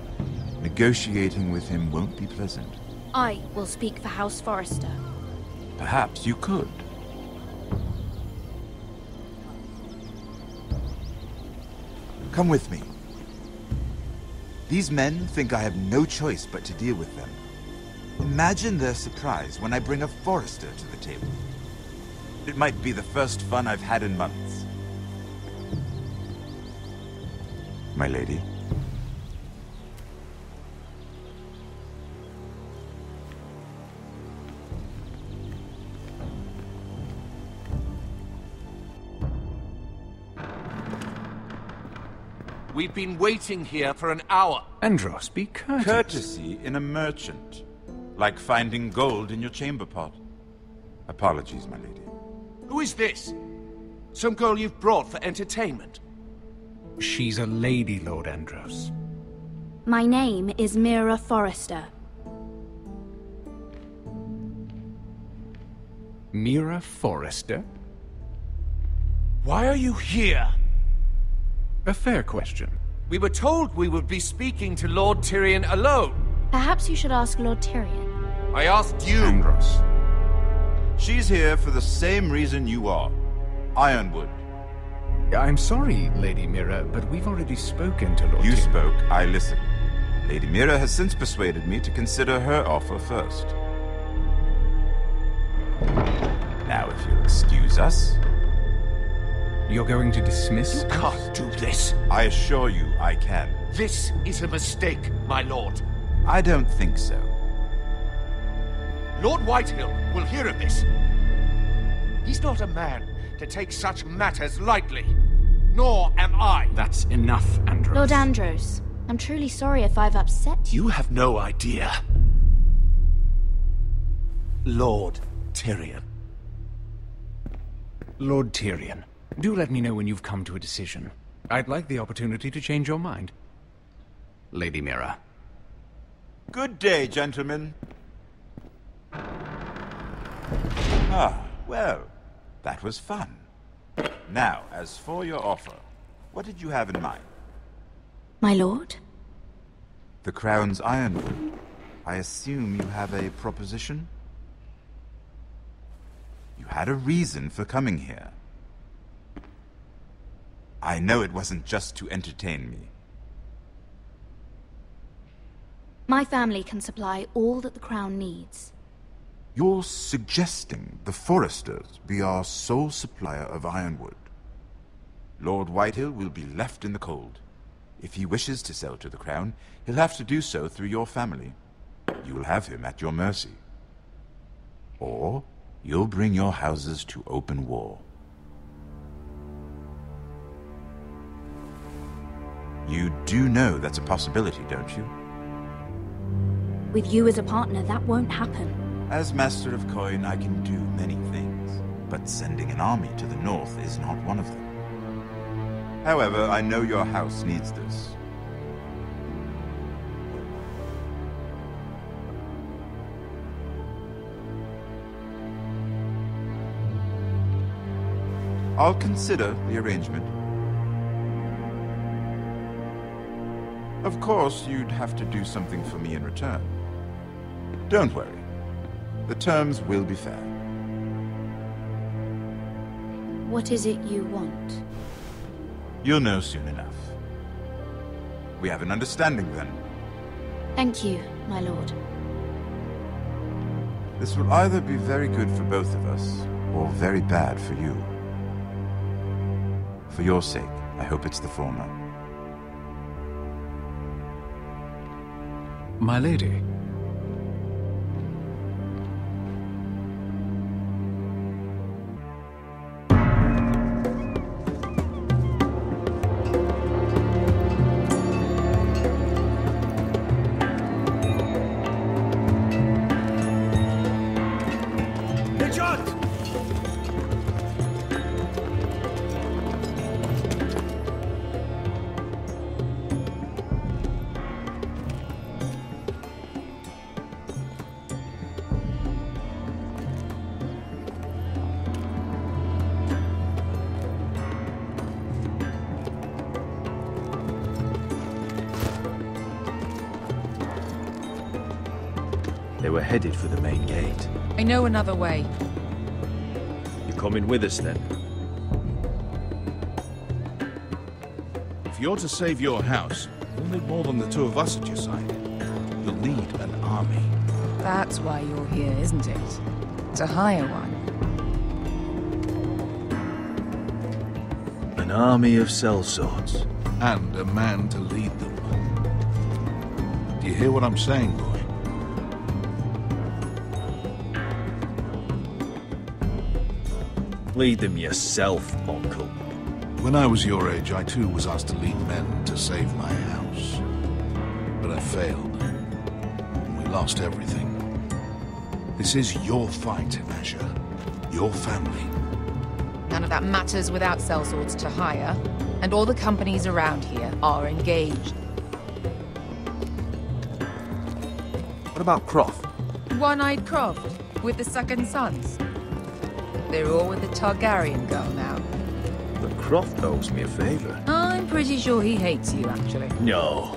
negotiating with him won't be pleasant. I will speak for House Forrester. Perhaps you could. Come with me. These men think I have no choice but to deal with them. Imagine their surprise when I bring a Forrester to the table. It might be the first fun I've had in months. My lady. We've been waiting here for an hour. Andros, be courteous. Courtesy in a merchant. Like finding gold in your chamber pot. Apologies, my lady. Who is this? Some girl you've brought for entertainment? She's a lady, Lord Andros. My name is Mira Forrester. Mira Forrester? Why are you here? A fair question. We were told we would be speaking to Lord Tyrion alone. Perhaps you should ask Lord Tyrion. I asked you. Andros. She's here for the same reason you are. Ironwood. I'm sorry, Lady Mira, but we've already spoken to Lord You Tyrion. spoke, I listened. Lady Mira has since persuaded me to consider her offer first. Now, if you'll excuse us... You're going to dismiss? You can't do this. I assure you I can. This is a mistake, my lord. I don't think so. Lord Whitehill will hear of this. He's not a man to take such matters lightly. Nor am I. That's enough, Andros. Lord Andros, I'm truly sorry if I've upset you. You have no idea. Lord Tyrion. Lord Tyrion, do let me know when you've come to a decision. I'd like the opportunity to change your mind. Lady Mira. Good day, gentlemen. Ah, well, that was fun. Now, as for your offer, what did you have in mind? My lord? The Crown's Ironwood. I assume you have a proposition? You had a reason for coming here. I know it wasn't just to entertain me. My family can supply all that the Crown needs. You're suggesting the Foresters be our sole supplier of ironwood. Lord Whitehill will be left in the cold. If he wishes to sell to the Crown, he'll have to do so through your family. You'll have him at your mercy. Or you'll bring your houses to open war. You do know that's a possibility, don't you? With you as a partner, that won't happen. As Master of Coin, I can do many things, but sending an army to the north is not one of them. However, I know your house needs this. I'll consider the arrangement. Of course, you'd have to do something for me in return. Don't worry. The terms will be fair. What is it you want? You'll know soon enough. We have an understanding then. Thank you, my lord. This will either be very good for both of us, or very bad for you. For your sake, I hope it's the former. My lady. They were headed for the main gate. I know another way. You're coming with us then? If you're to save your house, you'll need more than the two of us at your side. You'll need an army. That's why you're here, isn't it? To hire one. An army of sellswords. And a man to lead them. Do you hear what I'm saying, boy? Lead them yourself, Uncle. When I was your age, I too was asked to lead men to save my house. But I failed. And we lost everything. This is your fight, Asher. Your family. None of that matters without sellswords to hire. And all the companies around here are engaged. What about Croft? One-eyed Croft, with the second sons. They're all with the Targaryen girl now. But Croft owes me a favor. I'm pretty sure he hates you, actually. No.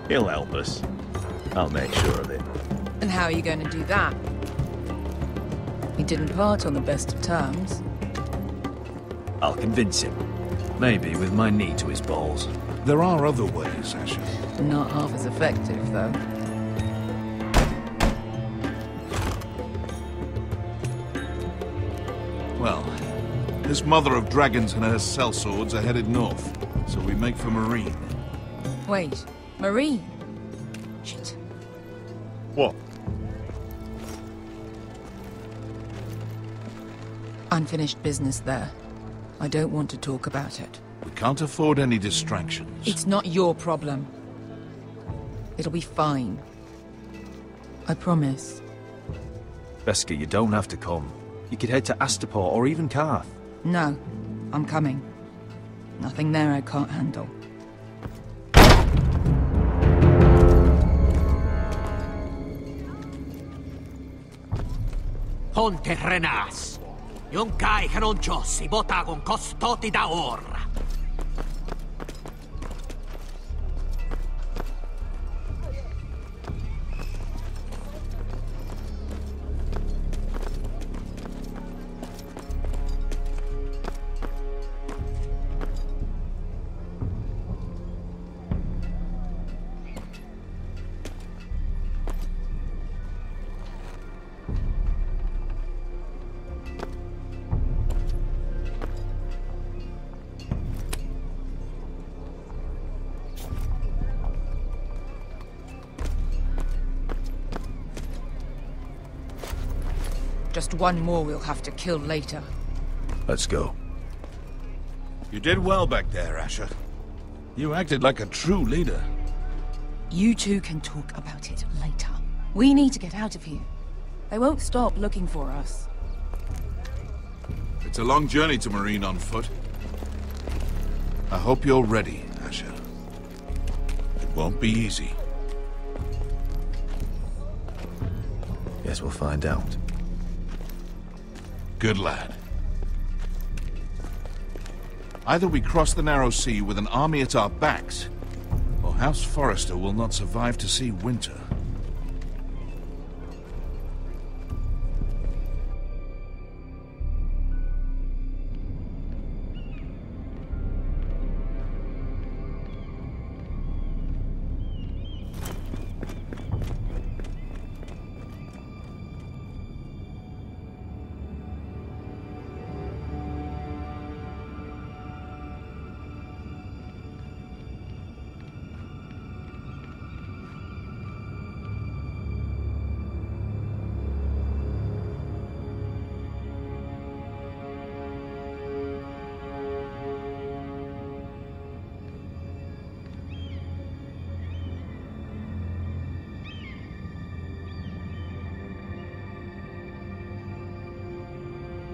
He'll help us. I'll make sure of it. And how are you going to do that? He didn't part on the best of terms. I'll convince him. Maybe with my knee to his balls. There are other ways, Asher. Not half as effective, though. Well, this mother of dragons and her sellswords are headed north, so we make for Marine. Wait, Marine? Shit. What? Unfinished business there. I don't want to talk about it. We can't afford any distractions. It's not your problem. It'll be fine. I promise. Beskha, you don't have to come. You could head to Astapor or even Karth. No, I'm coming. Nothing there I can't handle. Ponte Renas. Yon kai canoncho si bota con costoti da orra. Just one more we'll have to kill later. Let's go. You did well back there, Asher. You acted like a true leader. You two can talk about it later. We need to get out of here. They won't stop looking for us. It's a long journey to Marine on foot. I hope you're ready, Asher. It won't be easy. Guess we'll find out. Good lad. Either we cross the narrow sea with an army at our backs, or House Forrester will not survive to see winter.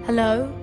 Hello?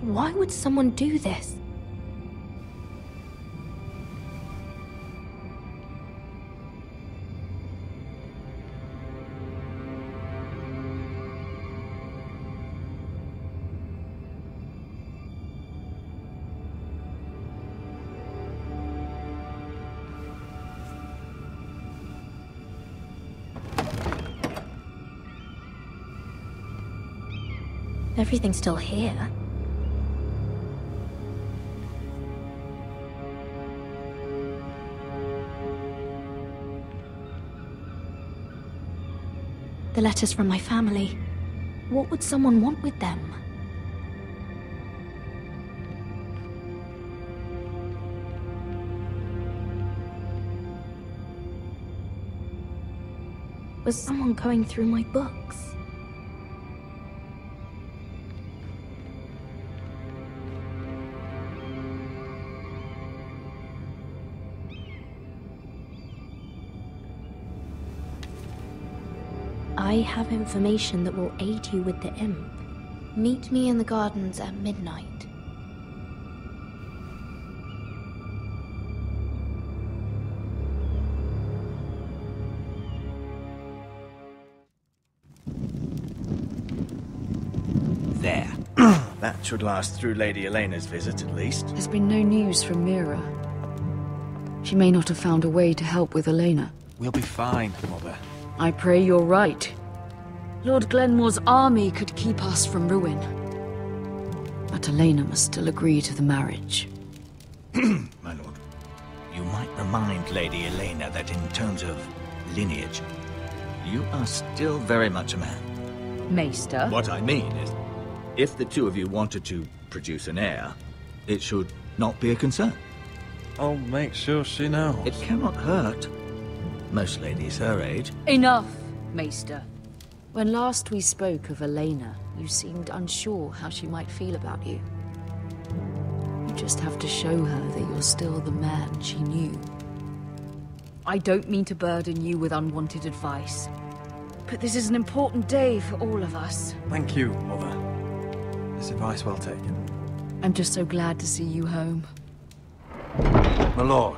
Why would someone do this? Everything's still here. The letters from my family. What would someone want with them? Was someone going through my books? I have information that will aid you with the imp. Meet me in the gardens at midnight. There. That should last through Lady Elena's visit, at least. There's been no news from Mira. She may not have found a way to help with Elena. We'll be fine, Mother. I pray you're right. Lord Glenmore's army could keep us from ruin. But Elena must still agree to the marriage. My lord, you might remind Lady Elena that in terms of lineage, you are still very much a man. Maester? What I mean is, if the two of you wanted to produce an heir, it should not be a concern. I'll make sure she knows. It cannot hurt. Most ladies her age. Enough, Maester. When last we spoke of Elena, you seemed unsure how she might feel about you. You just have to show her that you're still the man she knew. I don't mean to burden you with unwanted advice, but this is an important day for all of us. Thank you, Mother. This advice well taken. I'm just so glad to see you home. My lord,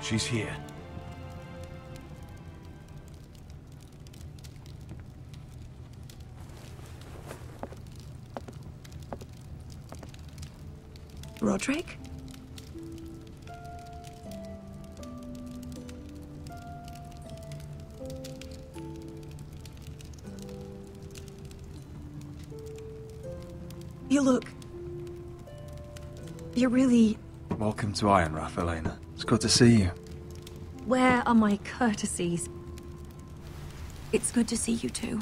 she's here. Roderick? You look... You're really... Welcome to Ironrath, Elena. It's good to see you. Where are my courtesies? It's good to see you too.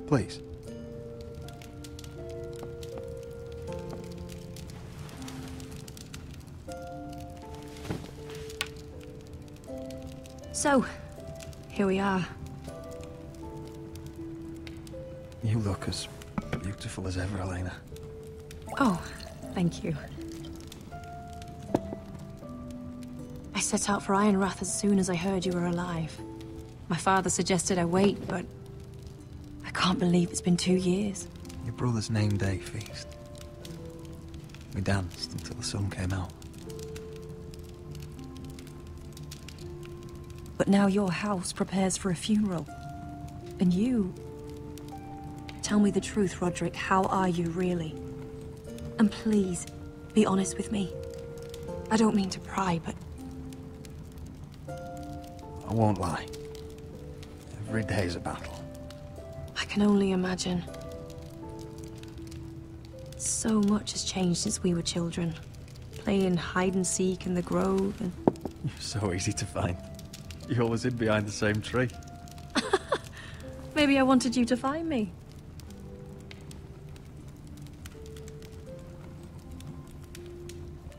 Please. So, here we are. You look as beautiful as ever, Elena. Oh, thank you. I set out for Ironrath as soon as I heard you were alive. My father suggested I wait, but I can't believe it's been 2 years. Your brother's name day feast. We danced until the sun came out. But now your house prepares for a funeral. And you... Tell me the truth, Roderick. How are you, really? And please, be honest with me. I don't mean to pry, but... I won't lie. Every day's a battle. I can only imagine. So much has changed since we were children. Playing hide and seek in the grove and... You're so easy to find. You always hid behind the same tree. Maybe I wanted you to find me.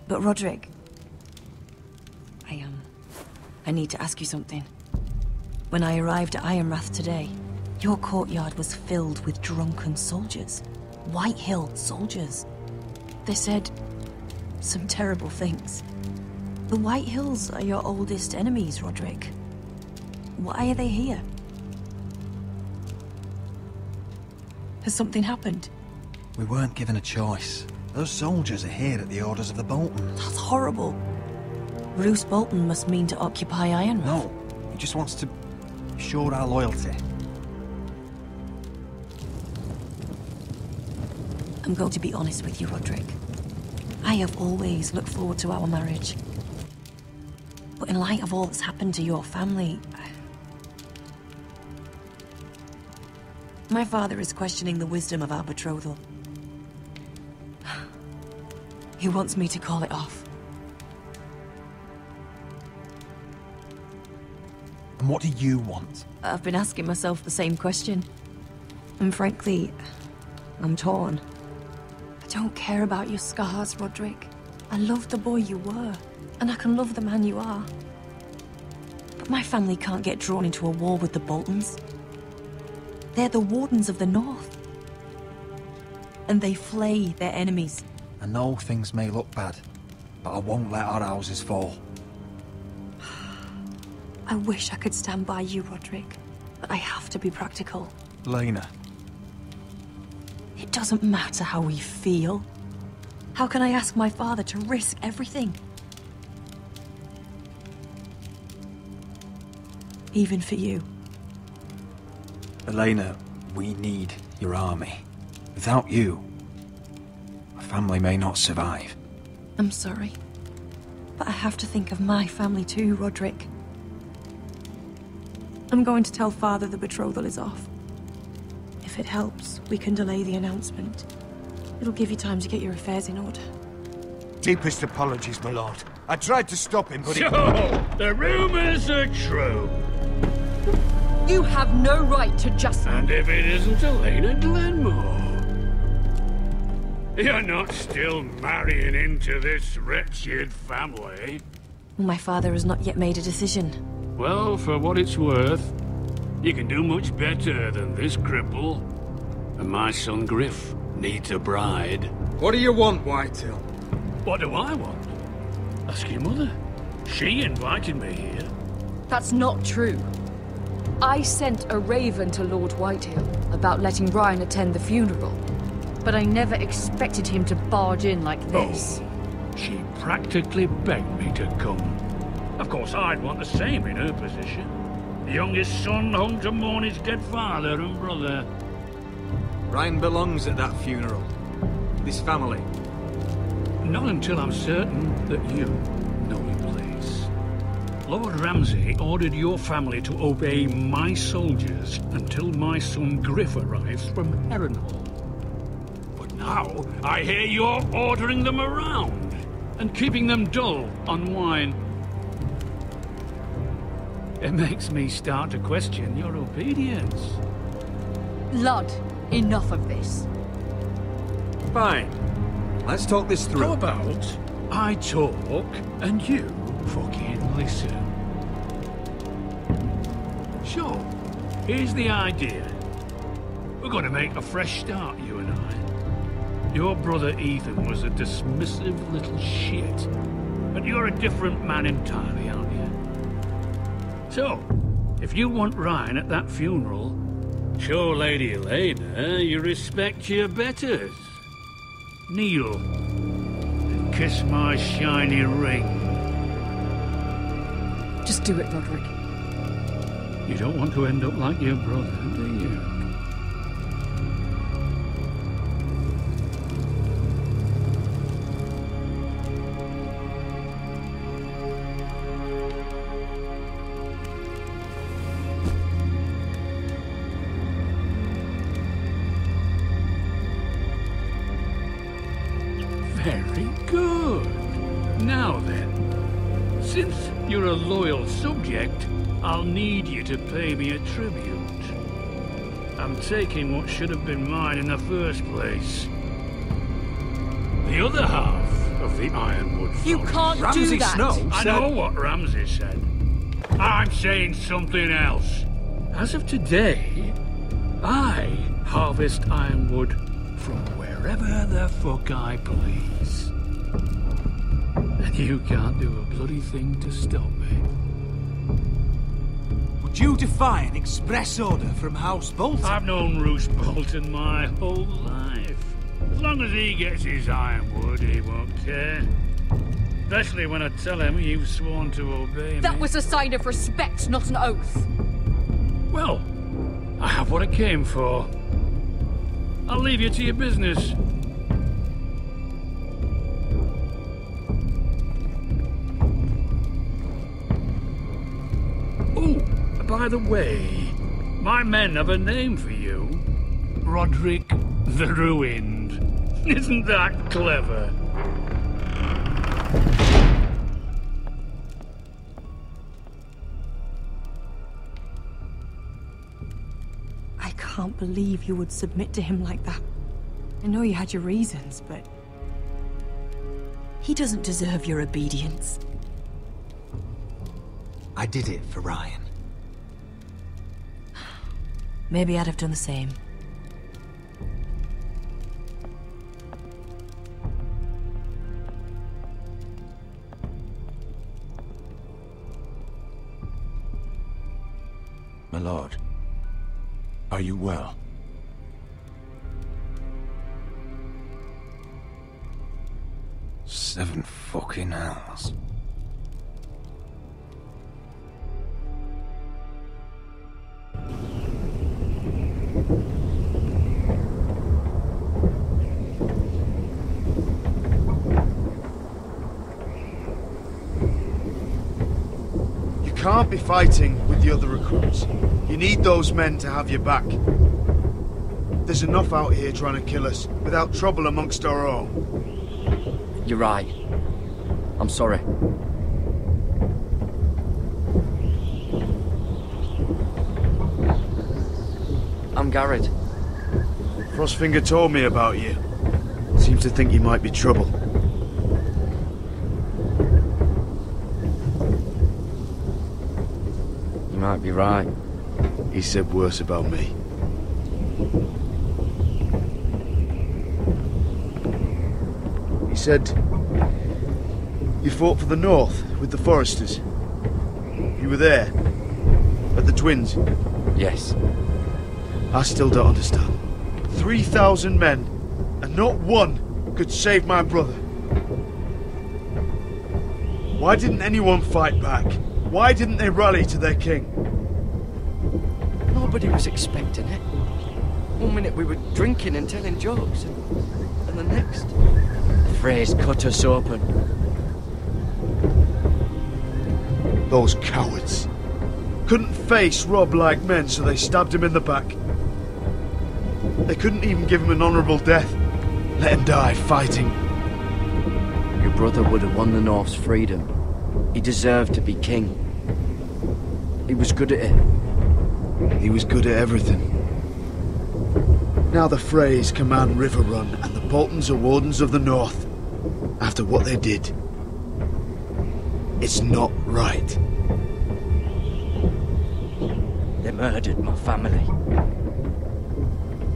But Roderick, I need to ask you something. When I arrived at Ironrath today, your courtyard was filled with drunken soldiers. Whitehill soldiers. They said some terrible things. The Whitehills are your oldest enemies, Roderick. Why are they here? Has something happened? We weren't given a choice. Those soldiers are here at the orders of the Boltons. That's horrible. Roose Bolton must mean to occupy Ironrath. No, he just wants to assure our loyalty. I'm going to be honest with you, Roderick. I have always looked forward to our marriage. But in light of all that's happened to your family... My father is questioning the wisdom of our betrothal. He wants me to call it off. And what do you want? I've been asking myself the same question. And frankly, I'm torn. I don't care about your scars, Roderick. I love the boy you were, and I can love the man you are. But my family can't get drawn into a war with the Boltons. They're the Wardens of the North. And they flay their enemies. I know things may look bad, but I won't let our houses fall. I wish I could stand by you, Roderick, but I have to be practical. Lena. It doesn't matter how we feel. How can I ask my father to risk everything? Even for you. Elena, we need your army. Without you, our family may not survive. I'm sorry, but I have to think of my family too, Roderick. I'm going to tell Father the betrothal is off. If it helps, we can delay the announcement. It'll give you time to get your affairs in order. Deepest apologies, my lord. I tried to stop him, but So, the rumors are true. You have no right to just... And if it isn't Elena Glenmore? You're not still marrying into this wretched family? My father has not yet made a decision. Well, for what it's worth, you can do much better than this cripple. And my son Griff needs a bride. What do you want, Whitehill? What do I want? Ask your mother. She invited me here. That's not true. I sent a raven to Lord Whitehill about letting Ryan attend the funeral. but I never expected him to barge in like this. Oh, she practically begged me to come. Of course, I'd want the same in her position. The youngest son home to mourn his dead father and brother. Ryan belongs at that funeral. This family. Not until I'm certain that you know your place. Lord Ramsay ordered your family to obey my soldiers until my son Griff arrives from Harrenhal. But now, I hear you're ordering them around and keeping them dull on wine. It makes me start to question your obedience. Lud, enough of this. Fine. Let's talk this through. How about I talk and you fucking listen? Sure. Here's the idea. We're going to make a fresh start, you and I. Your brother Ethan was a dismissive little shit. But you're a different man entirely, aren't you? So, if you want Ryan at that funeral, show Lady Elena you respect your betters. Kneel and kiss my shiny ring. Just do it, Roderick. You don't want to end up like your brother, do you? Very good. Now then, since you're a loyal subject, I'll need you to pay me a tribute. I'm taking what should have been mine in the first place. The other half of the Ironwood Forest. You can't do that! I know what Ramsay said. I'm saying something else. As of today, I harvest Ironwood from wherever the fuck I please. And you can't do a bloody thing to stop me. Would you defy an express order from House Bolton? I've known Roose Bolton my whole life. As long as he gets his Ironwood, he won't care. Especially when I tell him you've sworn to obey me. That was a sign of respect, not an oath. Well, I have what I came for. I'll leave you to your business. Oh, by the way, my men have a name for you. Roderick the Ruined. Isn't that clever? I can't believe you would submit to him like that. I know you had your reasons, but he doesn't deserve your obedience. I did it for Ryan. Maybe I'd have done the same. My lord, are you well? 7 fucking hours. You can't be fighting with the other recruits. You need those men to have your back. There's enough out here trying to kill us, without trouble amongst our own. You're right. I'm sorry. I'm Garrett. Frostfinger told me about you. Seems to think you might be trouble. You might be right. He said worse about me. He said you fought for the North with the Foresters. You were there, at the Twins. Yes. I still don't understand. 3,000 men, and not one could save my brother. Why didn't anyone fight back? Why didn't they rally to their king? Nobody was expecting it. One minute we were drinking and telling jokes, and the next, the Freys cut us open. Those cowards. Couldn't face Rob like men, so they stabbed him in the back. They couldn't even give him an honourable death. Let him die fighting. Your brother would have won the North's freedom. He deserved to be king. He was good at it. He was good at everything. Now the Freys command River Run, and the Boltons are Wardens of the North. After what they did. It's not right. They murdered my family.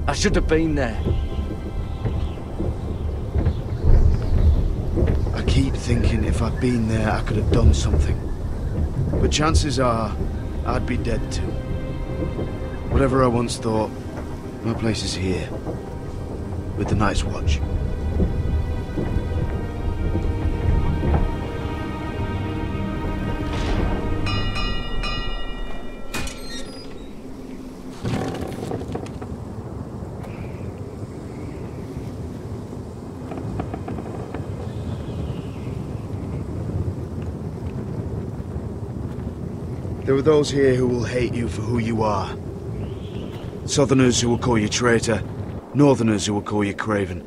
I should have been there. I keep thinking if I'd been there, I could have done something. But chances are, I'd be dead too. Whatever I once thought, my place is here. With the Night's Watch. There are those here who will hate you for who you are. Southerners who will call you traitor, Northerners who will call you craven.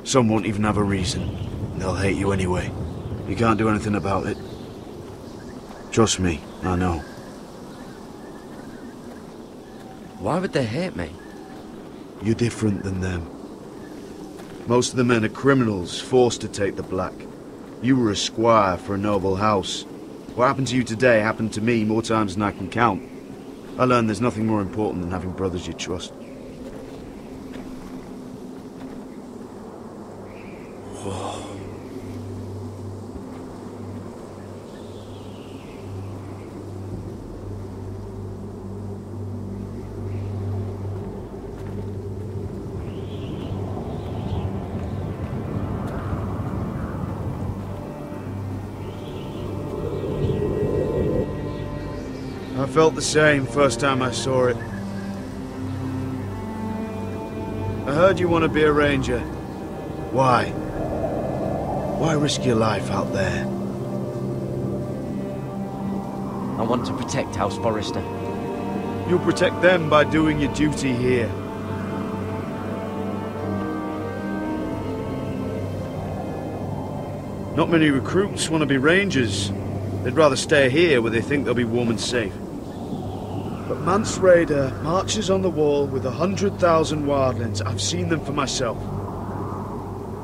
Some won't even have a reason, and they'll hate you anyway. You can't do anything about it. Trust me, I know. Why would they hate me? You're different than them. Most of the men are criminals, forced to take the black. You were a squire for a noble house. What happened to you today happened to me more times than I can count. I learned there's nothing more important than having brothers you trust. I felt the same first time I saw it. I heard you want to be a ranger. Why? Why risk your life out there? I want to protect House Forrester. You'll protect them by doing your duty here. Not many recruits want to be rangers. They'd rather stay here where they think they'll be warm and safe. But Mance Raider marches on the wall with 100,000 wildlings. I've seen them for myself.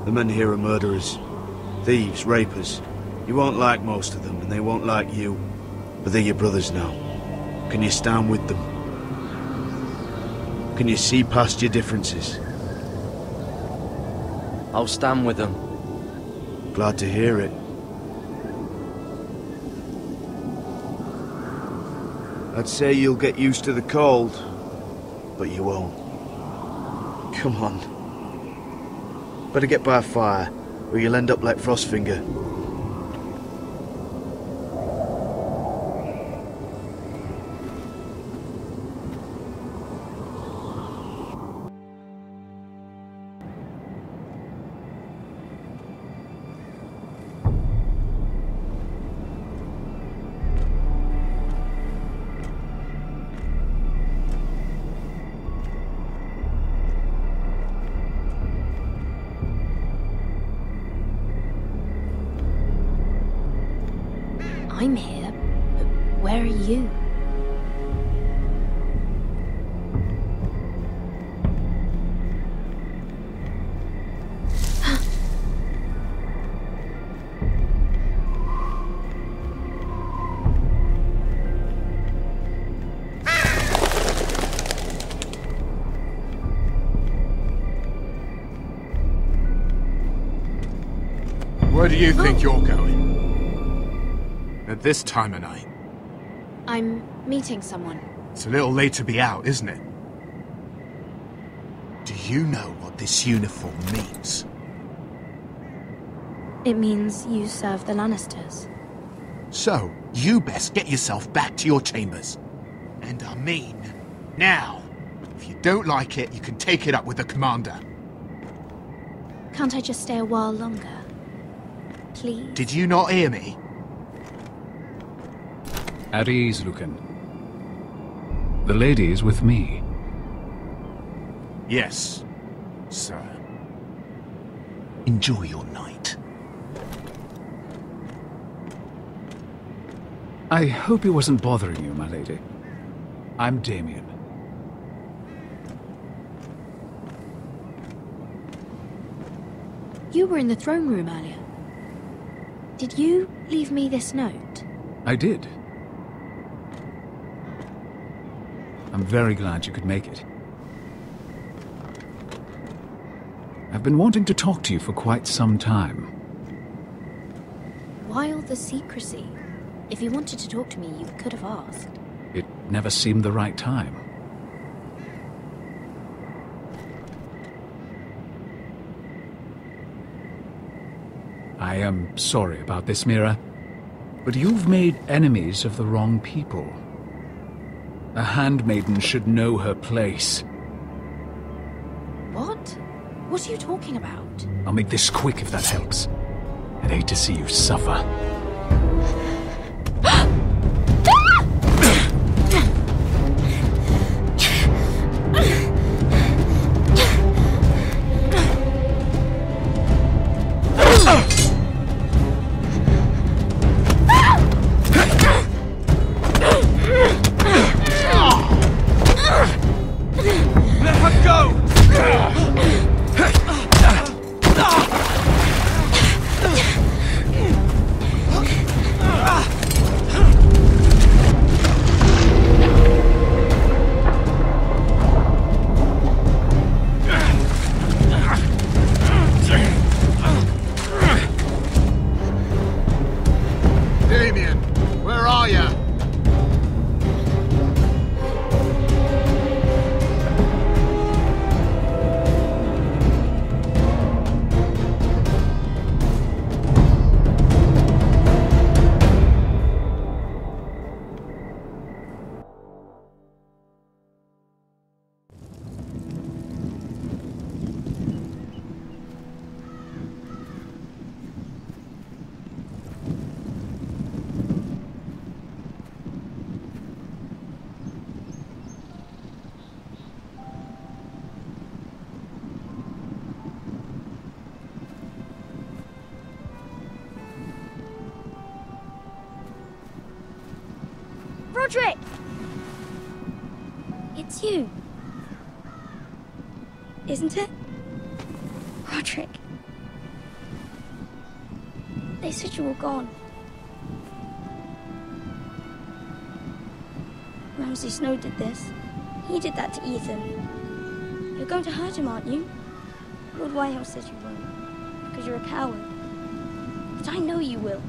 The men here are murderers, thieves, rapers. You won't like most of them, and they won't like you. But they're your brothers now. Can you stand with them? Can you see past your differences? I'll stand with them. Glad to hear it. I'd say you'll get used to the cold, but you won't. Come on. Better get by a fire, or you'll end up like Frostfinger. I'm here, but where are you? Where do you think you're going? At this time of night? I'm meeting someone. It's a little late to be out, isn't it? Do you know what what this uniform means. It means you serve the Lannisters. So, you best get yourself back to your chambers. And I mean, now. If you don't like it, you can take it up with the commander. Can't I just stay a while longer? Please? Did you not hear me? At ease, Lucan. The lady is with me. Yes, sir. Enjoy your night. I hope he wasn't bothering you, my lady. I'm Damien. You were in the throne room earlier. Did you leave me this note? I did. I'm very glad you could make it. I've been wanting to talk to you for quite some time. Why all the secrecy? If you wanted to talk to me, you could have asked. It never seemed the right time. I am sorry about this, Mira, but you've made enemies of the wrong people. A handmaiden should know her place. What? What are you talking about? I'll make this quick if that helps. I'd hate to see you suffer. Roderick! It's you. Isn't it? Roderick. They said you were gone. Ramsay Snow did this. He did that to Ethan. You're going to hurt him, aren't you? Lord Whitehouse says you won't, because you're a coward. But I know you will.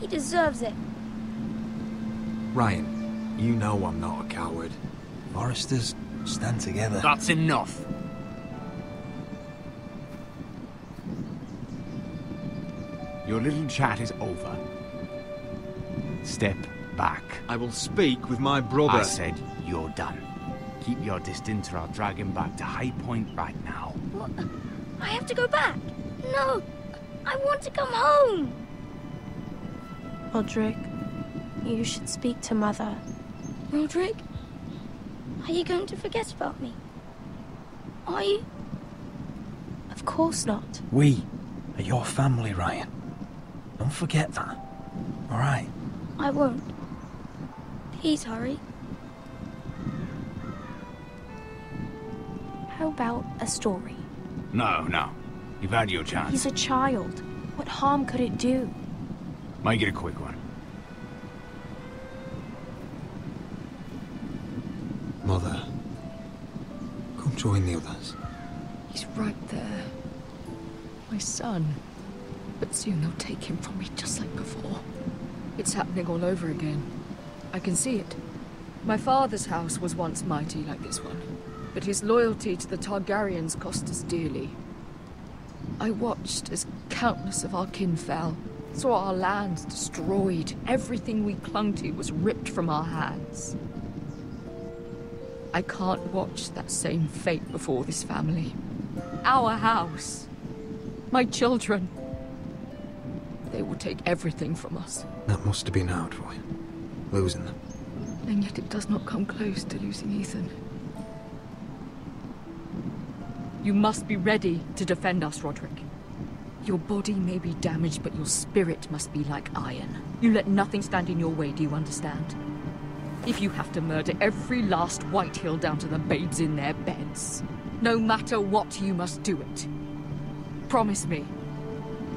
He deserves it. Ryan, you know I'm not a coward. Foresters stand together. That's enough. Your little chat is over. Step back. I will speak with my brother. I said you're done. Keep your distance or I'll drag him back to High Point right now. What? I have to go back? No! I want to come home! Roderick, you should speak to Mother. Roderick? Are you going to forget about me? Are you? Of course not. We are your family, Ryan. Don't forget that. All right? I won't. Please hurry. How about a story? No. You've had your chance. He's a child. What harm could it do? Make it a quick one. Mother, come join the others. He's right there. My son. But soon they'll take him from me just like before. It's happening all over again. I can see it. My father's house was once mighty like this one. But his loyalty to the Targaryens cost us dearly. I watched as countless of our kin fell, saw our lands destroyed, everything we clung to was ripped from our hands. I can't watch that same fate before this family. Our house. My children. They will take everything from us. That must have been hard for you, losing them. And yet it does not come close to losing Ethan. You must be ready to defend us, Roderick. Your body may be damaged, but your spirit must be like iron. You let nothing stand in your way, do you understand? If you have to murder every last Whitehill down to the babes in their beds, no matter what, you must do it. Promise me.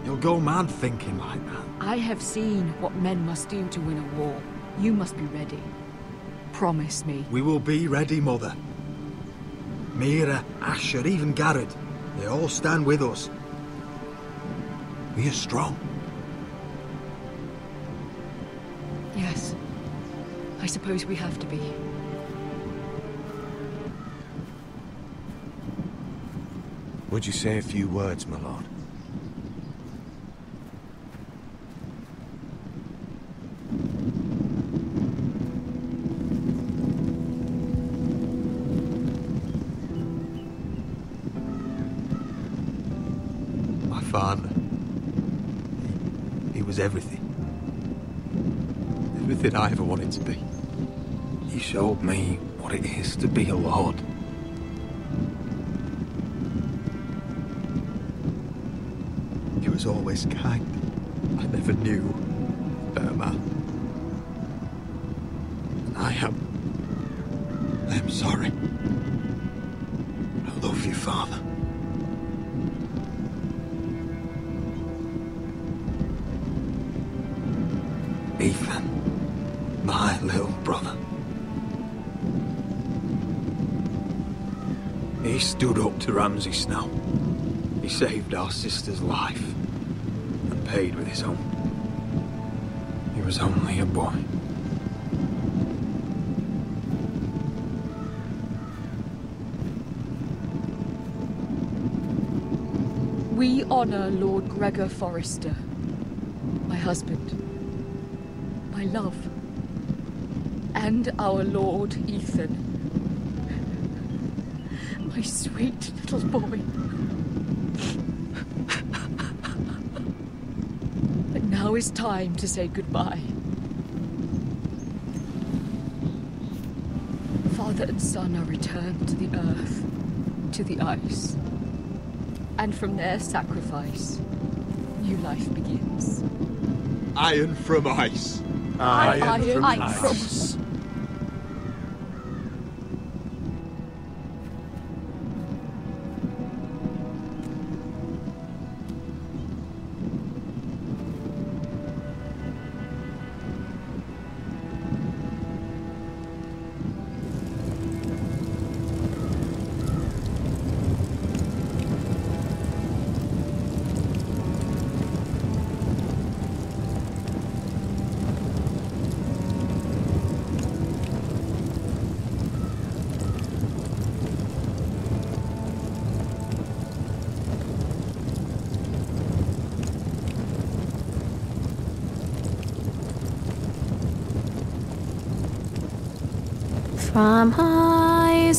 You'll go mad thinking like that. I have seen what men must do to win a war. You must be ready. Promise me. We will be ready, Mother. Mira, Asher, even Garrett, they all stand with us. We are strong. Yes. I suppose we have to be. Would you say a few words, my lord? My father. He was everything. Everything I ever wanted to be. He showed me what it is to be a lord. He was always kind. I never knew a better man. And I am sorry. I love you, Father. Ethan, my little brother. He stood up to Ramsay Snow. He saved our sister's life and paid with his own. He was only a boy. We honor Lord Gregor Forrester, my husband, my love, and our Lord Ethan, my sweet little boy. But now is time to say goodbye. Father and son are returned to the earth, to the ice. And from their sacrifice, new life begins. Iron from ice. Iron from ice.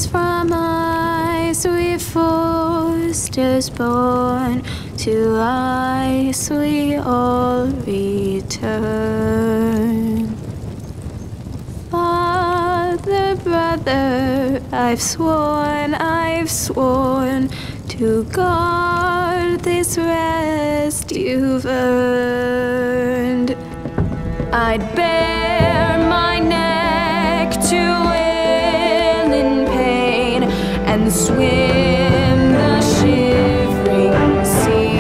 From ice we Forsters born, to ice we all return. Father, brother, I've sworn to guard this rest you've earned. I'd bare my neck to and swim the shivering sea.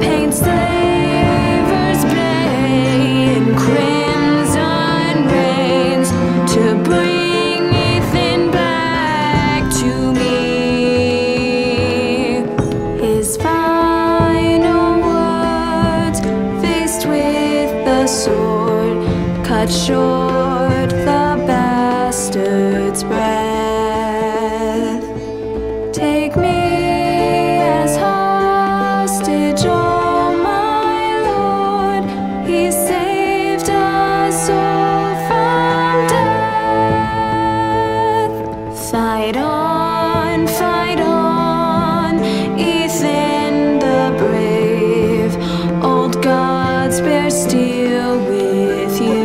Paint slavers bay in crimson rains to bring Ethan back to me. His final words, faced with the sword, cut short the bastard's breath. Take me as hostage, oh my Lord. He saved us all from death. Fight on, Ethan the brave. Old gods bear steel with you.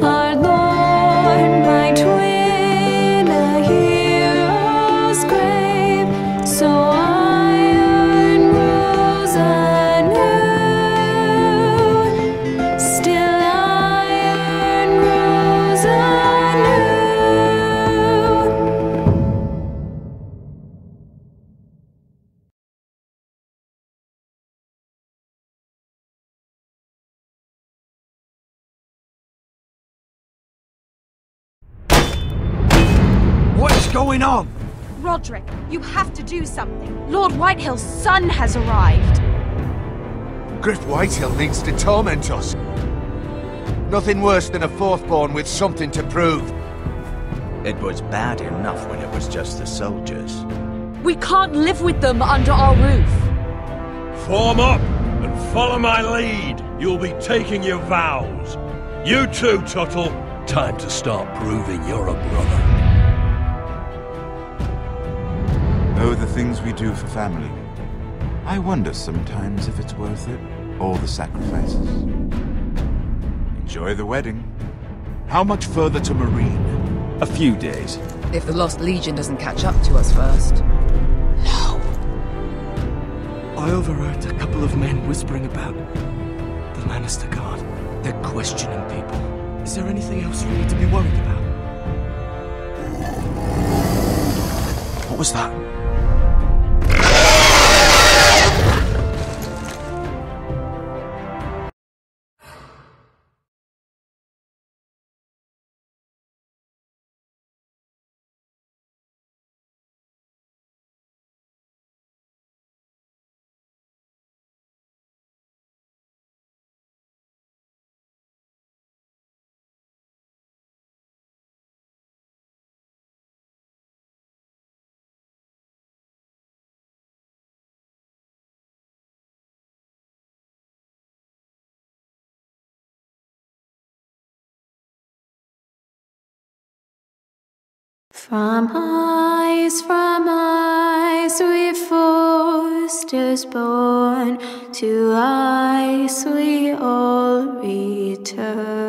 Our Lord, my twin, a hero's grave. So iron rules anew. Still iron rules anew. What's going on? Roderick, you have to do something. Lord Whitehill's son has arrived. Griff Whitehill needs to torment us. Nothing worse than a fourthborn with something to prove. It was bad enough when it was just the soldiers. We can't live with them under our roof. Form up and follow my lead. You'll be taking your vows. You too, Tuttle. Time to start proving you're a brother. Oh, the things we do for family. I wonder sometimes if it's worth it, all the sacrifices. Enjoy the wedding. How much further to Marine? A few days. If the Lost Legion doesn't catch up to us first. I overheard a couple of men whispering about the Lannister Guard. They're questioning people. Is there anything else we need to be worried about? What was that? From ice we foresters born, to ice we all return.